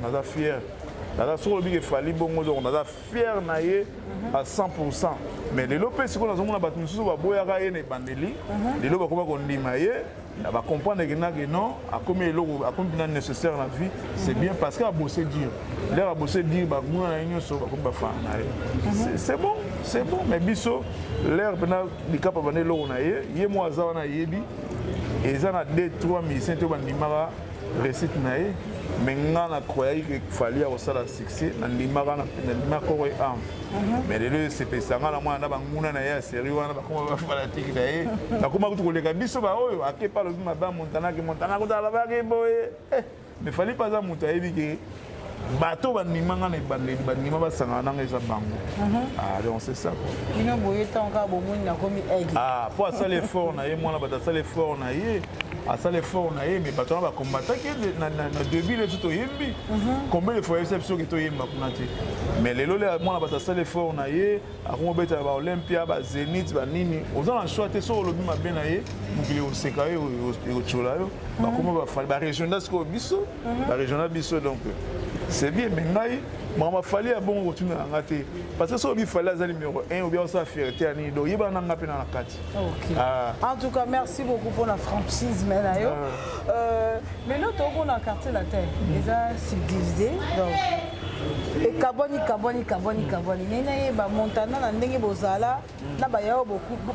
naza soko lobi ke fali bongo donc naza fier na ye à 100%. Mais lelo mpe sikoyo nazomona bato mosusu baboyaka ye na ebandeli lelo bakoma kondima ye va comprendre que non, akomi mpena nécessaire na vie, c'est bien parce qu'il a bossé dire. L'air a bossé dire, c'est bon, mais biso, l'air mpena likapa bane loko na ye, ye mo aza wana yebi, eza na 2-3 musiciens to bandimaka récite na ye, mais nga na croyais que fallait osala succès, na ndimaka na koro am. Mais lelo sepesanga na mwana banguna na ye sérieux wana bakoma bafanatique na ye bakoma kutukoleka biso ba oyo akepa lobi maba montana kotala bake boye mais fallait pas za mutu ayebi ke bato bandimanga na ebandeli bandima basangana nanga eza bango donc c'est ça quoi ino boye tanka bomoni na komi aigle po asala effort na ye mwana bato asala effort na ye asala effort na ye mais bato wana bakombataki na début letu toyembi combien de fois yebisa biso ke toyemba kuna te mais lelo le mwana bato asala effort na ye akomobetala baolympia bazénith banini oza na choix te soki olobi mabe na ye mokili oseka yo ekotiola yo bakoma barégional sikoyo biso barégional biso donc c'est bien mais ngai makambo afali ya bongo kotuna nanga te parce que soki fali aza numéro 1 ou bien osala fierté ya nini donc yebana nanga mpe na kati en tout cas merci beaucoup pour la franchise na yo mais là tokona quartier latin eza subdivisé donc ekaboni nena yeba montana na ndenge bozala na bayao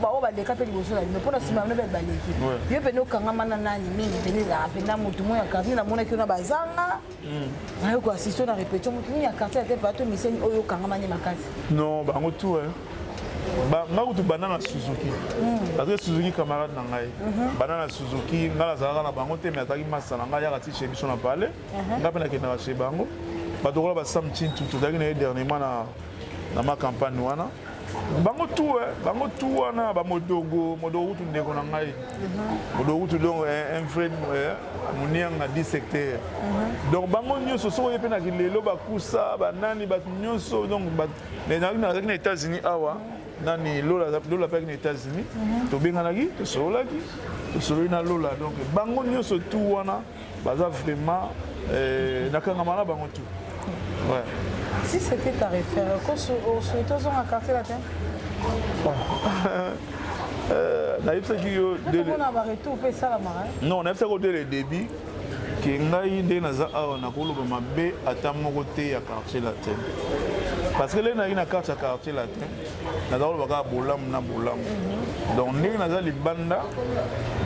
bao baleka mpe liboso na bino mpona nsima bino mpe baleki yo pene okangama na nani mingi pene ezala mpena motu mo ya quartier namonaki na bazanga nayo koassiste na répétition motu nini ya quartier ate bato miseni oyo okangama ne makasi non bango tout nga kutu banda na Suzuki parce que Suzuki camarade na ngai banda na Suzuki nga nazalaka na bango te mais ataki masa na ngai yaka ti chez biso na pale nga mpe nakendaka chez bango bato kola basam tintu tozalaki na ye dernièrement na ma campagne wana bango tout wana bamodogo kutu ndeko na ngai modogo kutu donc un vrai monianga na 10 secteur donc bango nyonso soko ye mpe na kilelo bakusa banani bato nyonso donc nazalaki na États-Unis awa nani lola peki na États-Unis tobenganaki tosololi na lola donc bango nyonso tout wana baza vraiment nakangama na bango tout. Ouais. Si c'était ta référence, on souhaitait un quartier latin. Non, on a fait le début. Que ngai nde naza awa nakoloba mabe ata moko te ya quartier latin parce que le na quartier latin nazaloba ka bolamu na bolamu donc ndenge naza libanda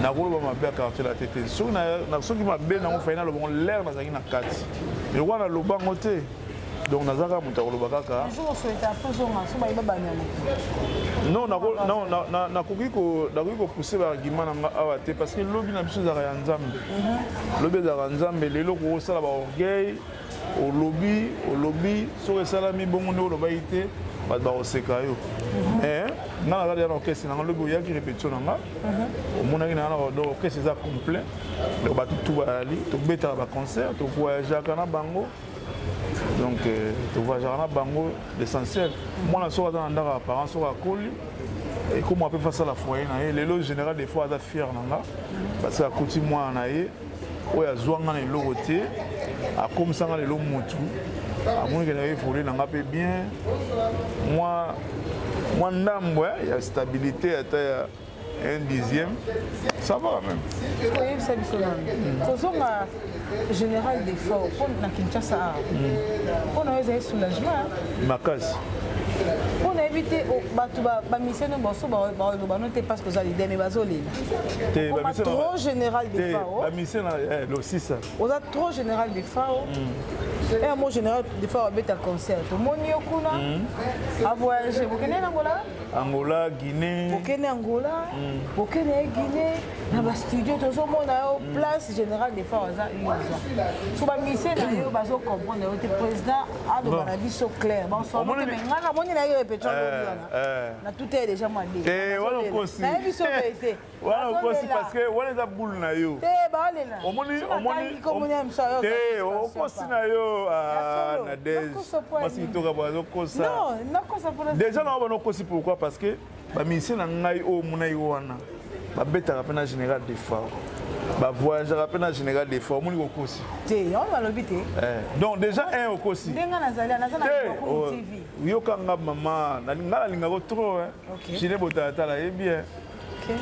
nakoloba mabe ya quartier latin te soki mabe nango faina lobongo l'air nazalaki na kati lokwa na lobango te donc nazaka moto akoloba kaka non nakoki kopousse baargument nanga awa te parce que lobi na biso ezalaka ya nzambe lobi ezalaka nzambe lelo kokosala baorgueil olobi soki esalami bongo nde olobaki te bato bakoseka yo mais nga nazali ya na orchestre nanga lobi oyaki répétition nanga omonaki nanga na orchestre eza complet donc bato tu bayali tobetaka baconcert tovoyageaka na bango donc tovoyageaka na bango l'essentiel mwana soki aza na ndako ya parent soki akoli ekoma mpe face à la foyer na ye lelo général des fois aza fier nanga parce que akuti mwana na ye oyo azwanga na eloko te akomisanga lelo motu amoniki na ye efoli nanga mpe bien mwa ndambo ya stabilité ata ya 1/10, ça va quand même. Général des forts pour na Kinshasa on a eu soulagement makasi on a évité ba mission no bosso ba noté parce que ça l'idée mais bazolela trop général des forts la mission le 6 on a trop général des forts Et moi général des fois on un concert. Tout le monde y a voyager. Vous connaissez Angola? Angola, Guinée. Vous connaissez Angola? Vous connaissez Guinée? Dans le studio, tout le monde a place générale des fois on a eu. Sur ma mission, on va comprendre le président a de la vie so clair. Bon, ça mais ngana moni na yo répétition na tout est déjà mandé. Eh, voilà aussi. Na vie so vérité. Voilà aussi parce que voilà da boule na yo. Eh, ba lela. Omoni te okosi na yo na des. Parce que toka bazo kosa. Non, na kosa pour déjà na ba no kosi pourquoi parce que ba mission na ngai o mona yo wana. Ba beta rapena général des forts. Ba voyager rapena général des forts moni ko kosi. Te, on va l'obiter. Donc déjà un au kosi. Ndenga nazali na beaucoup TV. Yo kanga mama na ngala linga ko trop hein. Jine botata la bien.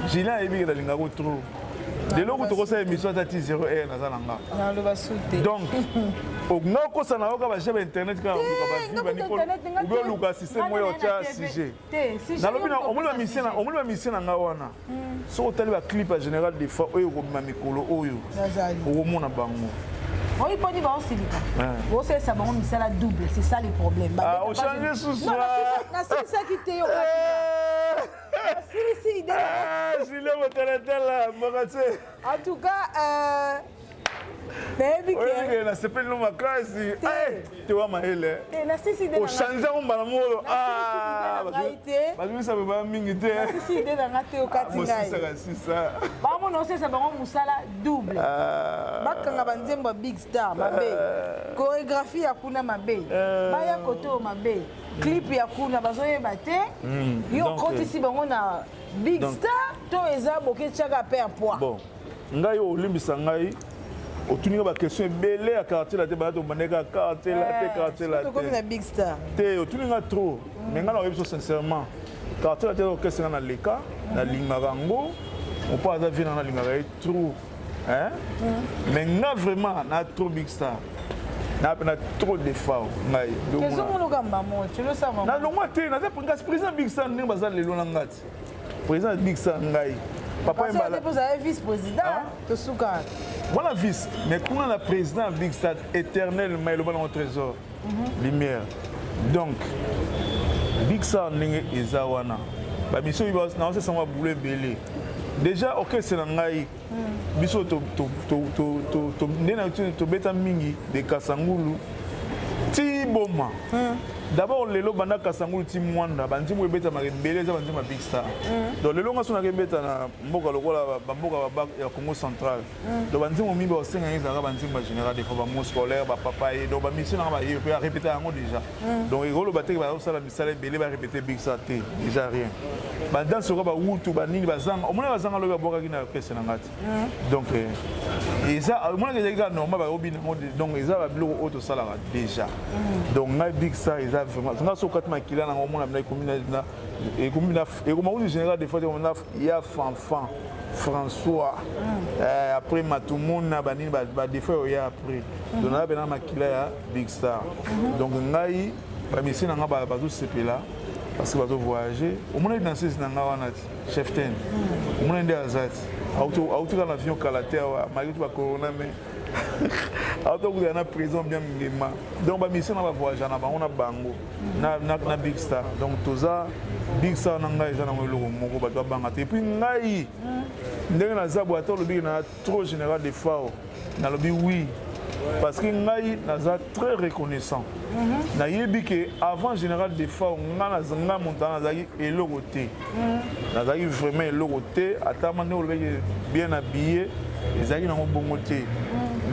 Jina ebi ke linga ko trop. De l'autre côté ça émission à 0 1 na zalanga. Na le basute. Donc au ngoko ça na oka ba chebe internet ka ba vi ba Nicole. Ou bien luka système moi au tia sujet. Na lobi na omuli mission na nga wana. So otali ba clip à général des fois oyo ko mikolo oyo. Nazali. O mona bango. Oui, pas dit bon silika. Bon c'est ça bon mais c'est la double, c'est ça le problème. Ah, on change sous ça. Non, c'est ça qui t'est yo. Si idée. Je l'ai montré là, magasin. En tout cas baby que na sepeli no makasi. Tu vois mahele. Na sisi idée. O changer on balamolo. Bazwi ça ba mingi te. Sisi idée na ngate o kati ngai. C'est ça. Ba mo no c'est ça bango musala double. Bakanga banzembo big star mabe. Chorégraphie ya kuna mabe. Baya koto mabe. Clip ya kuna bazoyeba te. Yo koti si bango na big star to eza boke chaka pe poids. Bon. Ngai o limbisa ngai. Otuninga ba question belé à quartier la te ba to maneka quartier la te. Comme la big star. Te otuninga trop. Mais ngana oyebiso sincèrement. Quartier la te o question na leka na lingarango. On pas à venir na lingarai trop. Hein? Mais nga vraiment na trop big star. Na trop de fois ngai. Qu'est-ce que mon gamba mo? Tu le sais vraiment. Na longa te na président big star ndenge bazali lelo na ngati. Président big star ngai. Papa Mbala. Vous avez vice-président de Souka. Voilà vice, mais quand on a président big star éternellement il est dans le trésor. Lumière. Donc big star n'est ezawana. Ba mission il va na on se sent bouler belé. Déjà OK c'est na ngai. Biso to ndena to beta mingi de Kasangulu. Ti boma. D'abord lelo banda Kasangulu ti mwanda bandi mo beta marebele za bandi ma big star. Donc lelo ngaso na beta na mboka lokola mboka ba ya Congo central. Donc bandi mo miba osenga ezaka bandi ma général des fois ba mo scolaire ba papa et donc ba mission na ba yo peut répéter yango déjà. Donc igolo batek ba osala misala belé ba répéter big star te déjà rien. Ba dans soko ba wutu ba nini ba zanga omona ba zanga lo ba boka kina orchestre na ngati. Donc et ça omona ke ga normal ba obina donc eza ba bilo auto sala déjà. Donc na big star vraiment nga so katma kila na ngomona na commune na et commune et comme général des fois on a il y a Fanfan François après Matumuna banini ba des fois il y a après donc na bena makila ya big star donc ngai ba mission na nga ba zo sepela parce que ba zo voyager au moins danser na nga wana chef ten au moins ndi azati auto na avion kalater wa mari ba corona mais auto vous na prison bien ngema donc ba mission na ba voyager na bango na bango na big star donc toza big star na ngai jana ngolo moko ba to banga te puis ngai ndenge na zabu ato lobi na trop général des fois na lobi oui parce que ngai naza très reconnaissant na yebi que avant général des fois nga na montana zaki eloko te nazaki vraiment eloko te atama ne lobi bien habillé ezaki na bongo te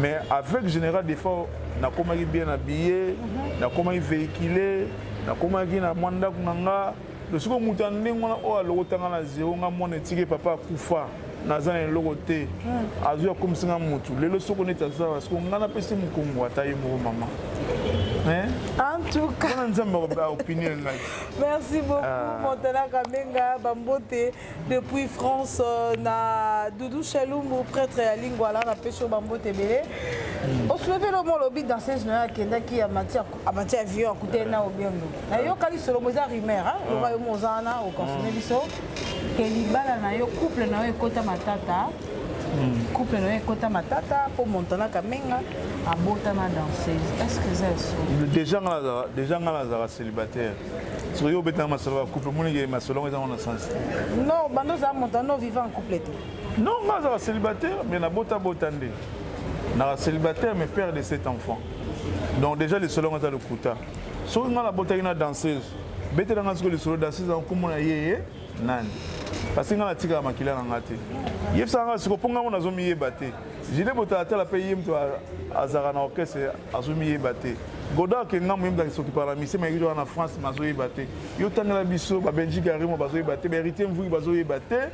mais avec général des fois na komaki bien habillé na komaki véhiculé na komaki na mwanda kunanga le siko mutande ngona o alokotanga na zéro nga mona tike papa kufa naza na eloko te azuya komisinga mutu lelo soko neta za parce que ngana pesi mukongo atayi mo mama en tout cas merci beaucoup Montana Kamenga Bambote depuis France na Doudou Chalumbu prêtre ya lingua la pêche Bambote belé on se levait le mot lobby dans ces journées kenda qui a matière avion écouter na obiendo na yo kali solo moza rimer hein yo yo mozana au confirmer biso que libala na yo couple na yo kota matata couple no ekota matata po Montana Kamenga abota na danseuse. Est-ce que c'est ça? Déjà ngala célibataire. Sur yo beta masolo couple moni ke masolo eza na sens. Non, bando za Montana vivant en couple. Non, ngala célibataire mais na bota botande. Na célibataire mais père de 7 enfants. Donc déjà les solo ngata le kuta. So ngala bota ina danseuse. Beta nga siko les solo danseuse en komona yeye nani. Parce que ngala tika makila na ngate. Yeb sanga siko ponga mona zomi yeba te. Jile bota atala pe yem to azara na orchestre azomi yeba te. Goda ke nga moyem da s'occupe la mission mais il en France mazo yeba te. Yo tangala biso ba Belgique arimo bazo yeba te, ba héritier mvu bazo yeba te.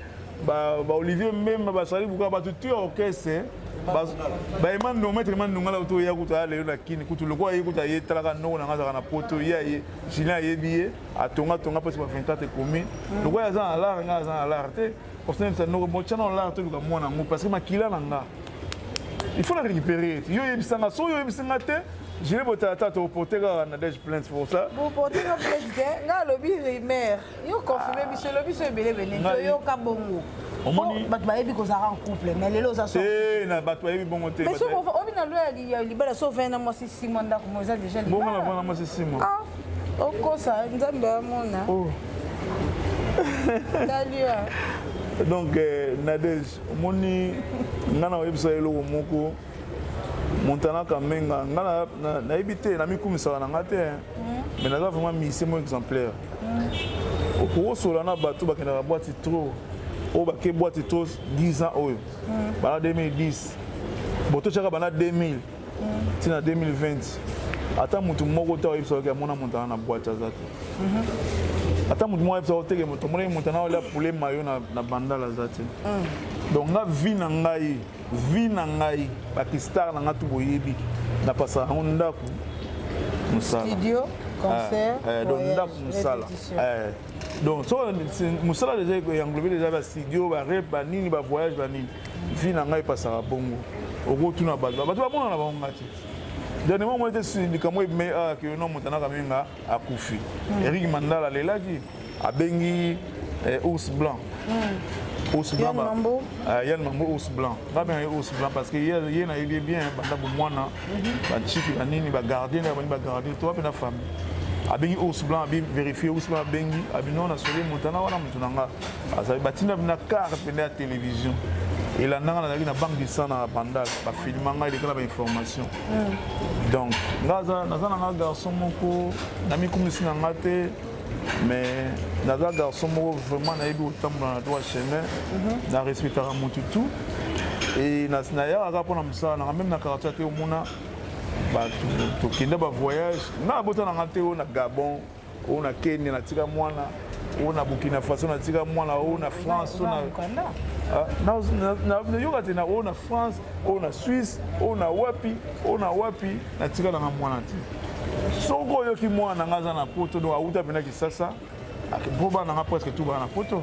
Ba Olivier même ba sali buka ba tout orchestre. Ba eman no maître man ngala to ya kuta le na kini kutu lokwa ye kuta ye talaka no na ngazaka na poto ya ye jina ye biye atonga parce que 24 commis lokwa ya za la ngaza la te parce que ça no mo chana la to ka mona ngo parce que makila na nga il faut la récupérer yo yebisanga so yo yebisanga te je bota tata au potega na Dej plainte pour ça bon potega plainte nga lobi rimer yo confirmer biso lobi so ebele bene yo ka bongo bat bayebi kozara en couple mais lelo za so na bat bayebi bongo te mais so obi na lo ya libala so 20 na mois 6 mois ndako mo za déjà libala bongo na bona mois 6 mois ah okosa nzambe amona oh dalia donc Nadej moni ngana webisa elo moko Montana Kamenga ngana na ebité na mikumisa na ngate mais na vraiment mission exemplaire au solo na bato bakena ba boîte trop o baké boîte trop 10 ans oyo bana 2010 boto chaka bana 2000 tina 2020 ata mutu moko ta webisa ke mona Montana na boîte azate ata mutu moko webisa ke mutu mona Montana ola poulet mayo na bandala azate donc nga vie na ngai bakistar na ngatu boyebi na pasa ndako musala studio concert donc ndako musala donc so musala déjà englober déjà ba studio ba rep ba nini ba voyage ba nini vie na ngai pasa bongo okotuna bato babona na bango ngati dernièrement moi j'étais syndicat moi mais que non Montana Kamenga akufi Eric Mandala lelaki abengi ours blanc Yann Mambo ours blanc. Pas bien ours blanc parce que hier il est bien banda bomwana ba chiki ba nini ba gardien ba gardien toi pe na famille. Abengi ours blanc abi vérifier ours blanc bengi abi non na soli Montana wana mutunanga. Asa batina na carte pe na télévision. Et là nanga na banque de sang na bandal ba filmanga il ba information. Donc ngaza na garçon moko na mi kumisi na ngate mais naza garçon vraiment na yebi otambula na droit chemin na respectera mutu tout et na ya aka pona musala na même na quartier te omona ba to kenda ba voyage na bota na ngate o na Gabon o na Kenya na tika mwana o na Burkina Faso na tika mwana o na France o na yoga te na o na France o na Suisse o na wapi na tika na mwana te soko yoki mwana ngaza na poto do auta pena kisasa akiboba na presque tout ba na poto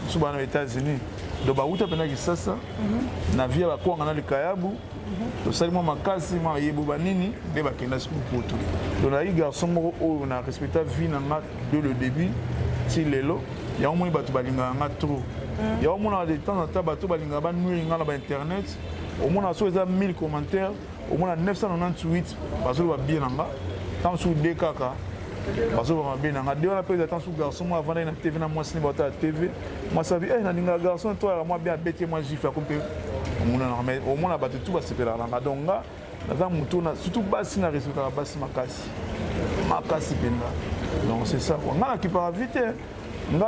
suba na États-Unis do ba auta pena kisasa na via ba kwanga na likayabu to salimo makasi ma yebo ba nini be ba kenda su poto do na iga somo o na respecta vie na nga de le début ti lelo ya omoni batu balinga nga trop ya omona de temps en temps batu balinga ba nuinga na ba internet omona so eza 1000 commentaires omona 998 bazo ba bien nga tant sous des kaka parce que on bien na de on appelle tant sous garçon moi avant na TV na moi cinéma ta TV moi ça vie na ninga garçon toi moi bien bêter moi gifle comme peu au moins na battu tout va se faire là donc na mutu na surtout basi na respecter la basi makasi penda donc c'est ça on a qui part vite nga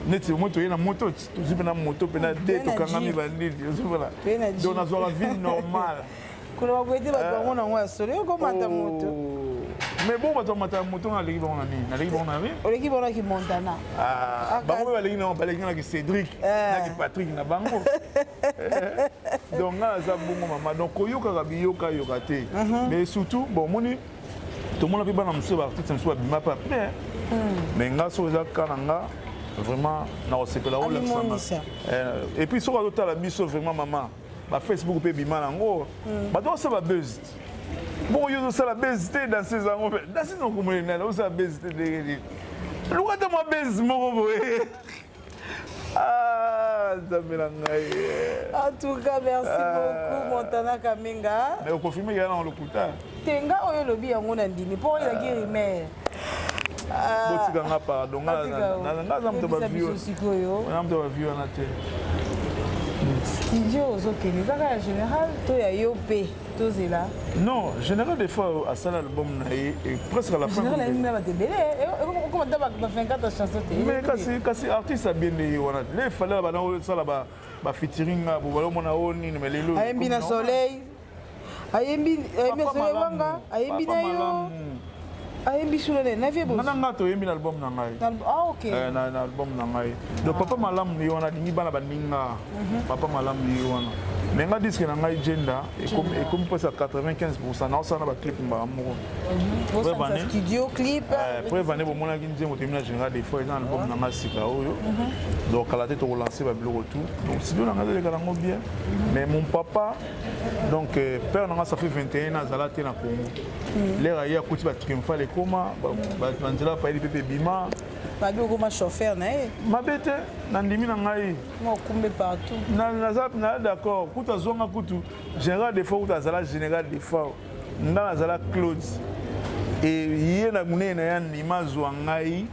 neti moto na moto tu zipe na moto pena de to kanga mi bandidi voilà donc na la vie normale kuna wakwete bato ngona ngwa solo ko mata moto mais bon bato mata moto na leki bon na leki bon na ri oleki bona ki Montana ba ko baleki na baleki na ki Cédric na ki Patrick na bango donc na za bongo mama donc koyoka ka biyoka yokate mais surtout bon moni tout le monde a pu bana mso ba artiste mso ba bima pa après mais nga so za kananga vraiment na osepela o la et puis so ka totala biso vraiment maman ba Facebook pe bima nango ba do ça ba buzz bon yo ça la buzz dans ces ans dans ces ans comme na ça buzz de l'ouata moi buzz moko boye Ah, Zamelangaï. En tout cas, merci beaucoup, Montana Kamenga. Mais au confirmé, il y a un locuteur. Tenga oyo lobi yango na ndini po oyo la rimer. Botika nga pardon. Nga zamto ba view. Zamto ba view na te. Studio ozokende zaka ya général to ya yo pe to zela. Non, général des fois à ça l'album na et presque à la fin. Général na ba te belé. Et comment d'aba ba 24 chansons te. Mais kasi artiste a bien né wana. Les fallait ba na ça là ba featuring ba bo mona oni mais les lots. Ayembi na soleil. Ayembi soleil wanga. Ayembi na yo. Ayembi soleil na vie bo. Na ngato yembi na album na ngai. Ah OK. Na album na ngai. Donc papa malam ni wana dingi bana baninga. Papa malam ni wana. Mais nga disque na ngai gender et comme pas à 95% na ça na ba clip mba amour. Studio clip. Après vané bo mona kinje mo terminer général des fois dans album na masika oyo. Donc à la tête on lancer ba blog retour. Donc studio na ngai ka ngo bien. Mais mon papa donc père na ça fait 21 ans zala te na Congo. L'air ya kuti ba tikemfa le koma ba bandela pa ili pepe bima. Pas comme chauffeur na e. Mabete na ndimi na ngai. Mo kumbe partout. Na d'accord. Kuta zonga kutu général des fois kuta zala général des fois. Ndana zala Claude. Et yé na mune na ya ndima zo ngai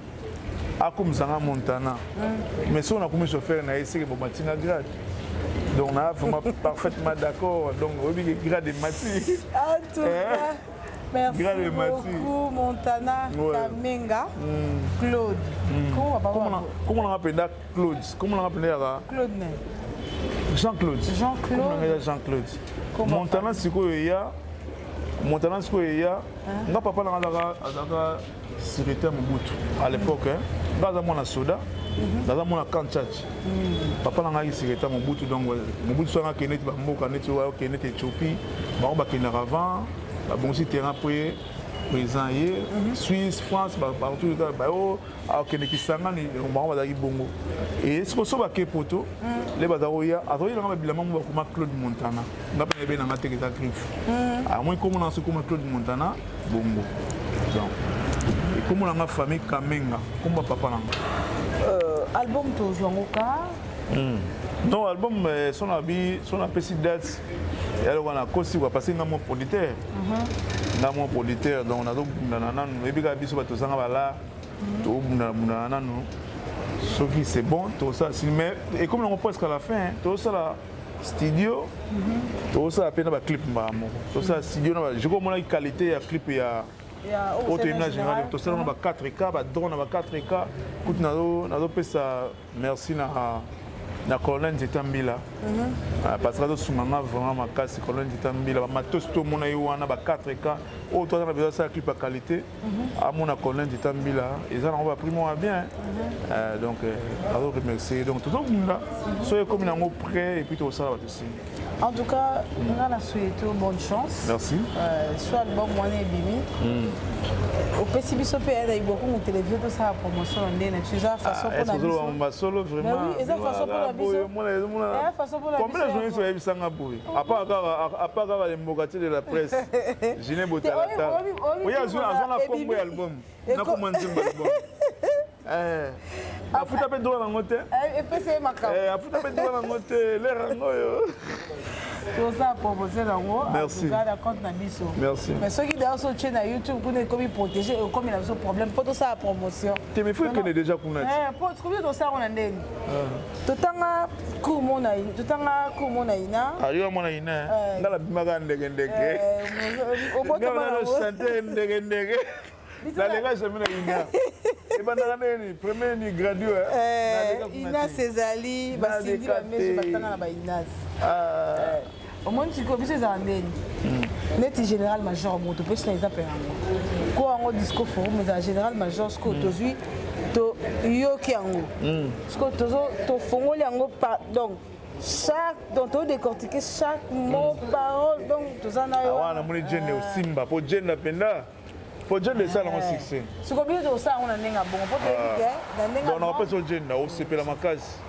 akumsanga Montana. Mais si on a comme chauffeur na essayer bo matinga grade. Donc on a vraiment parfaitement d'accord. Donc obi grade de mati. En tout cas. Merci beaucoup, Montana Kamenga. Claude. Comment on appelle Claude? Comment on appelle Claude. Jean-Claude. Jean-Claude. Montana Sikoya. Montana Sikoya. Nga papa na azaka secrétaire Mobutu à l'époque. Nga za mona soda. Nga mona Kanchachi. Papa na nga secrétaire Mobutu donc Mobutu so nga keneti ba mboka neti wa keneti Ethiopie. Ba ba kenara avant. Bon, si terrain après présent hier, Suisse, France, partout à Kenekisanga, on va aller bongo. Et ce que ça va que poto, les badaroya, à droite on va bilan comme Claude Montana. On va pas bien dans la tête de griffe. À moins comme on a ce comme Claude Montana, bongo. Donc, et comme on a ma famille Kamenga, comme papa là. Album toujours au cas. Non, album son habit, son appétit date. Et alors on a aussi passé dans mon producteur. Dans mon producteur, donc on a donc nanana, et puis quand biso batozanga bala, to nanana no. Ce qui c'est bon, tout ça. Mais et comme on presque à la fin, tout ça là studio, tout ça à peine ba clip mbamo. Tout ça studio na je comme la qualité ya clip ya autre image générale, tout ça on ba 4K, ba drone ba 4K. Écoute nazo pesa merci na Colonne Ditambila. Parce que nous avons vraiment ma casse Colonne Ditambila. Ma tosto mon aïwana ba 4K. Oh toi on a besoin de ça clip à qualité. À mon Colonne Ditambila. Et ça on va primo bien. Donc alors remercier donc tout le monde là. Soyez comme un prêt et puis tout ça va aussi. En tout cas, on a souhaité bonne chance. Merci. Soit le bon moyen bimi. Au PCBSO il y a beaucoup de télévision pour ça promotion en ligne. Tu as façon pour la solo vraiment. Oui, et ça façon pour la biso. Combien de journées sur les sanga boui? À part les mbokati de la presse. Gine Botalata. Oui, il y a un combo album. Na comment dire album. Afuta pe droit na ngote. Et PC makam. Afuta pe droit na ngote les rango yo. Tout ça promotion là-haut. Merci. Compte na biso. Merci. Mais ceux qui d'ailleurs sont chez na YouTube pour ne comme protéger comme il a ce problème pour tout ça promotion. Tu me fais connaître déjà kuna. Pour combien de ça on a ndeni. Totanga kumona ina. Ariyo mona ina. Ngala bimaka ndege. Oboto ba chanter ndege. Dans les gars, j'aime bien. Et ben dans l'année, premier ni gradué. Ina Césali, Basindi, Bamese, Batanga, Bainas. Au moins, tu connais ces années. Net général major, mon tu peux se les appeler. Quoi en disco forum, mais général major, ce que tu as to yoki ango. Ce que tu as to fongo yango donc. Donc, tu as décortiqué chaque mot, parole, donc tout ça n'a pas. On a mon gêne au Simba, pour gêne la penda. Pour gêne ça, on a succès. Ce que ça, on a un bon. Pour te dire que, on a pas sur gêne, on s'est fait la macasse.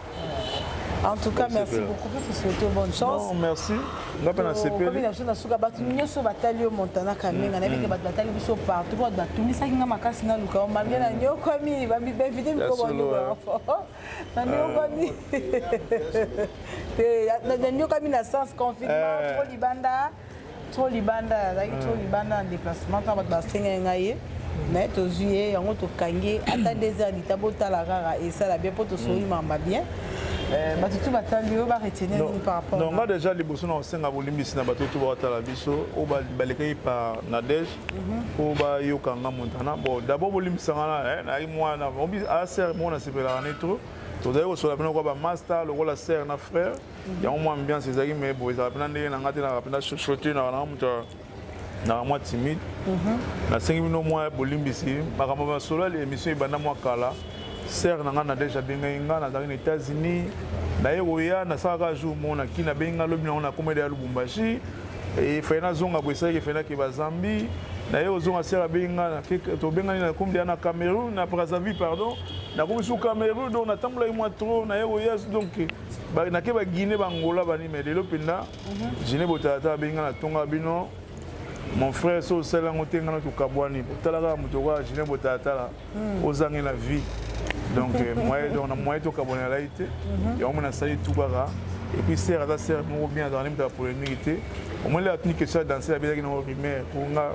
En tout cas, merci beaucoup pour ce souhaiter bonne chance. Non, merci. On va pas CP. Comme il a fait dans Souga, nous sommes battus au Montana Kameng, on avait que battu sur partout, on a battu, mais ça qui n'a pas cassé dans le corps. Malgré la nuit, comme il va m'inviter, mais comment nous la nuit, comme il la nuit, comme il a sens confinement, trop libanda en déplacement, quand on va se mais tu as vu, on a kangé, attends des heures, tu as beau rara et ça la bien pour te sourire, mais bien. Tout va retenir par rapport. Non, moi déjà les bossons en 5 à Bolimbis na bateau tout va la biso au balekay par Nadège au ba Yokanga Montana. Bon d'abord Bolimbis là na moi na obi a ser moi na sepela na trop. To d'ailleurs sur la peine quoi ba master le rôle ser na frère. Il y a au moins ambiance ezaki mais bon ça peine na ngati na peine chuchoter na muto na moi timide. Na 5 minutes moi Bolimbis makambo ba solo l'émission ibanda moi kala. Ser nanga na déjà benga na dans les États-Unis na yeroya na saka jour mona kina benga lobi na komede ya Lubumbashi et fena zonga bwesa ke fena ke ba Zambie na yo zonga ser benga na to benga na komedi na Cameroun na Brazzaville pardon na komi sou Cameroun donc na tambla moi trop na yeroya donc ba na ke ba Guinée ba Angola ba ni medelo penda Guinée botata benga na tonga bino mon frère so sela ngotenga na to kabwani talaka mutoka Guinée botata la ozangi la vie. Donc moi on a moyen de cabonner là été et on a salé tout bara et puis sert bien dans les pour l'unité au moins la technique ça danser avec une primaire pour nga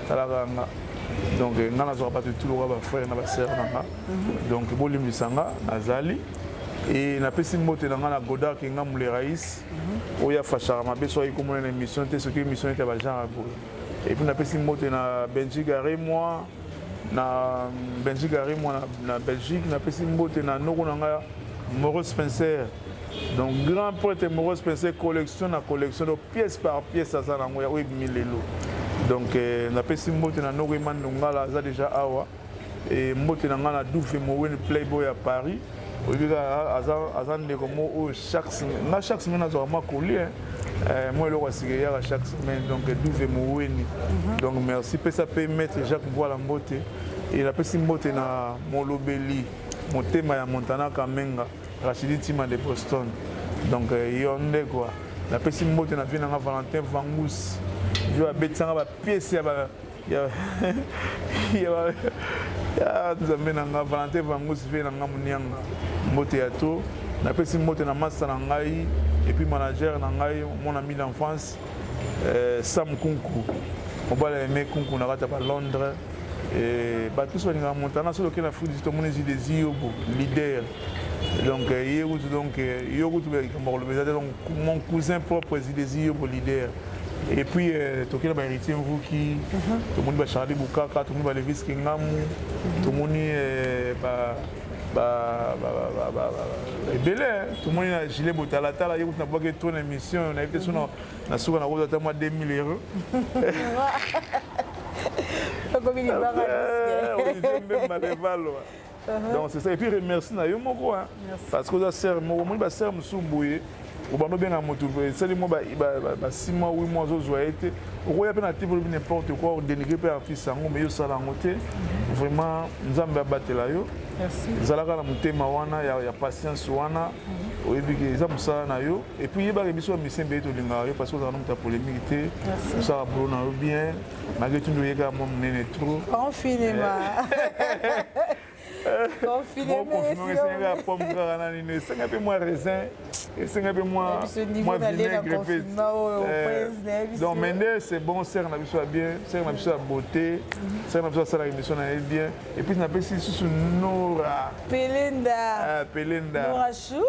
talanga donc on a pas tout le roi frère na sœur nanga donc bolim sanga nazali et na pesi moto na na Godard qui ngam le raïs oya fachara mabe so comme une émission te ce que émission était ba genre et puis na pesi moto na Benji Garé moi na Belgique na Belgique na pesi mbote na noko nanga Maurice Spencer donc grand poète Maurice Spencer collection de pièce par pièce ça na ngoya 8000 lelo donc na pesi mbote na noko mandonga la za déjà awa et mbote na nga na Douve Mowen Playboy à Paris obiga azan ndeko mo chaque semaine na zo ma coller moi le roi Sigéa chaque semaine donc Douve Mowen donc merci pesa pe maître Jacques Bois la mbote et la pesi mbote na Molobeli motema ya Montana Kamenga Rachidi Tima de Boston donc yonde quoi la pesi mbote na vina nga Valentin Vangus je va betanga ba pièce ya ba ya nous amena nga Valentin Vangus vina nga munianga mbote ya to na pesi mbote na master na ngai et puis manager na ngai mon ami d'enfance Sam Kunku on va aimer Kunku na rata pa Londres et tout ça dans Montana sur lequel la foot tout le monde des Iobo leader donc mon cousin propre des Iobo leader et puis tout le monde héritier vous qui tout le monde va Charlie Bukaka tout le monde va Levis Kingamu tout le monde tout le monde a gilet botalata là il n'a pas que ton émission on a été sur na souka na route à moi 2000 €. Comme il donc c'est ça et puis remercie na yo moko parce que ça sert moi ba sert musumbuye au bando bien na moto c'est moi ba 6 mois 8 mois zo été au ya pena type n'importe quoi ou dénigrer par artiste ngo mais yo sala ngote vraiment nzambe abatela yo merci zalaka na mutema wana ya patience wana oyebiki eza mosala na yo et puis yebaka biso ya misembe to linga yo parce que ozala na polémique te osala bolo na yo bien malgré tout oyeka mwa monene trop confinement confinement pomme kaka na nini esenga mpe mwa raisin esenga mpe mwa vinaigre pe donc maintenant c'est bon ser na biso ya bien ser na biso ya beauté ser na biso asalaka émission na ye bien et puis napesi lisusu Nora Pelenda Nora Chou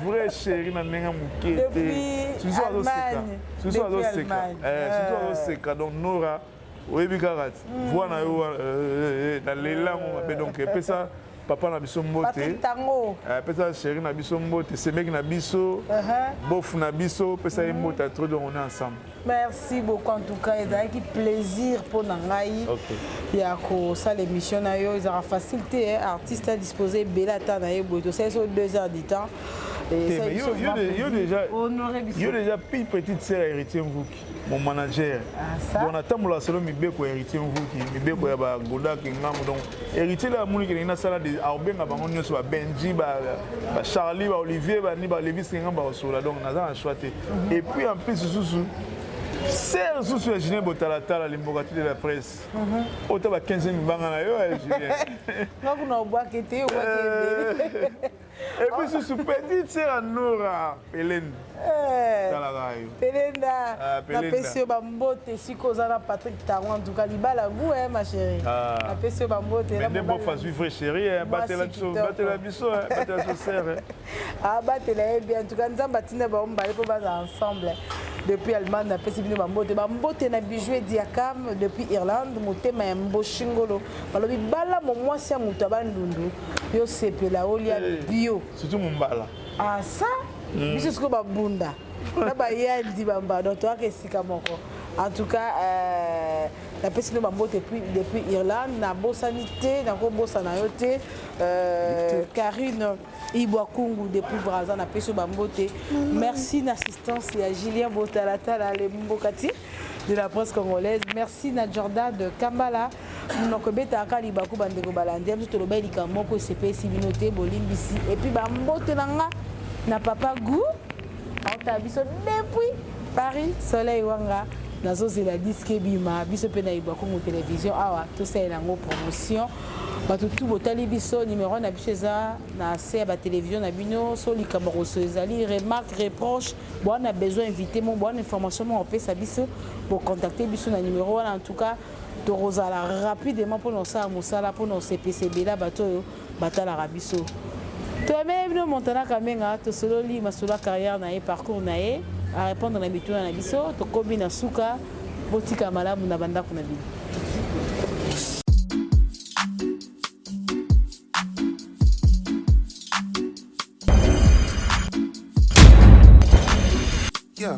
vrai chéri na ndenge moke te susu azoseka donc Nora oyebi kaka ti voi na yo na lelango mabe donc epesa papa na biso mbote epesa chéri na biso mbote semeki na biso bofu na biso pesa ye mbote a trop donc on est ensemble. Merci beaucoup en tout cas ezalaki plaisir pour ngai ya kosala émission na yo ezalaka facilité artiste à disposer ebele ata na ye boye tosali so 2 heures du temps Yo déjà puis petite sœur héritier Mvuki, mon manager. Donc on attend mon salon Mibeko héritier Mvuki, Mibeko ya ba Goda Kingam donc héritier la moni qui na sala de Arbenga bango nyoso ba Benji ba Charlie ba Olivier ba ni ba Levis Kingam ba sola donc na za choité. Et puis en plus sous c'est sous le Julien Botalatala l'imbogati de la presse. Autant ba 15 000 banga na yo Julien. Non on a bois qui était au et puis sous petite sœur Nora Hélène. Pelenda, la PCO Bambote, si Kozana Patrick Taron, en tout cas, il la goût, ma chérie. La PCO Bambote, mais des beaux faces vivre chérie, battez la bisso, battez la bisso, battez la chaussère. Ah, battez la bien, en tout cas, nous avons bâti nos bombes ensemble. Depuis Allemagne, la PCO Bambote, Bambote n'a bijoué Diakam depuis Irlande, monté ma mboshingolo. Alors, il bala mon moi, c'est un moutabandundu. Yo sepe la olia bio. Surtout mon bala. Ah, ça? Biso siko babunda na ba yandi bamba donc toi que sika moko en tout cas la personne bambote depuis Irlande na bosanité na ko bosana yote Karine Ibwakungu depuis Brazza na personne bambote merci d'assistance et à Julien Botalatala le mbokati de la presse congolaise merci na Jordan de Kambala munokobeta akali baku bandeko balandi amso loba likamoko CPC binote bolimbisi et puis bambote nanga na papa goût en biso depuis Paris Soleil Wanga nazo la disque bima biso pe na Ibwakungu télévision awa tout ça est en promotion bato tout botali biso numéro na biso za na se ba télévision na bino so likamoko so ezali remarque reproche bon on a besoin inviter mon bonne information mon peut sa biso pour contacter biso na numéro en tout cas de Rosala rapidement pour nos ça musala pour nos CPCB là bato batala rabiso. Toi-même, nous montons quand même à solo li masula carrière na parcours na à répondre na bitu na biso to kobi na suka botika malamu na banda kuna bi. Yeah.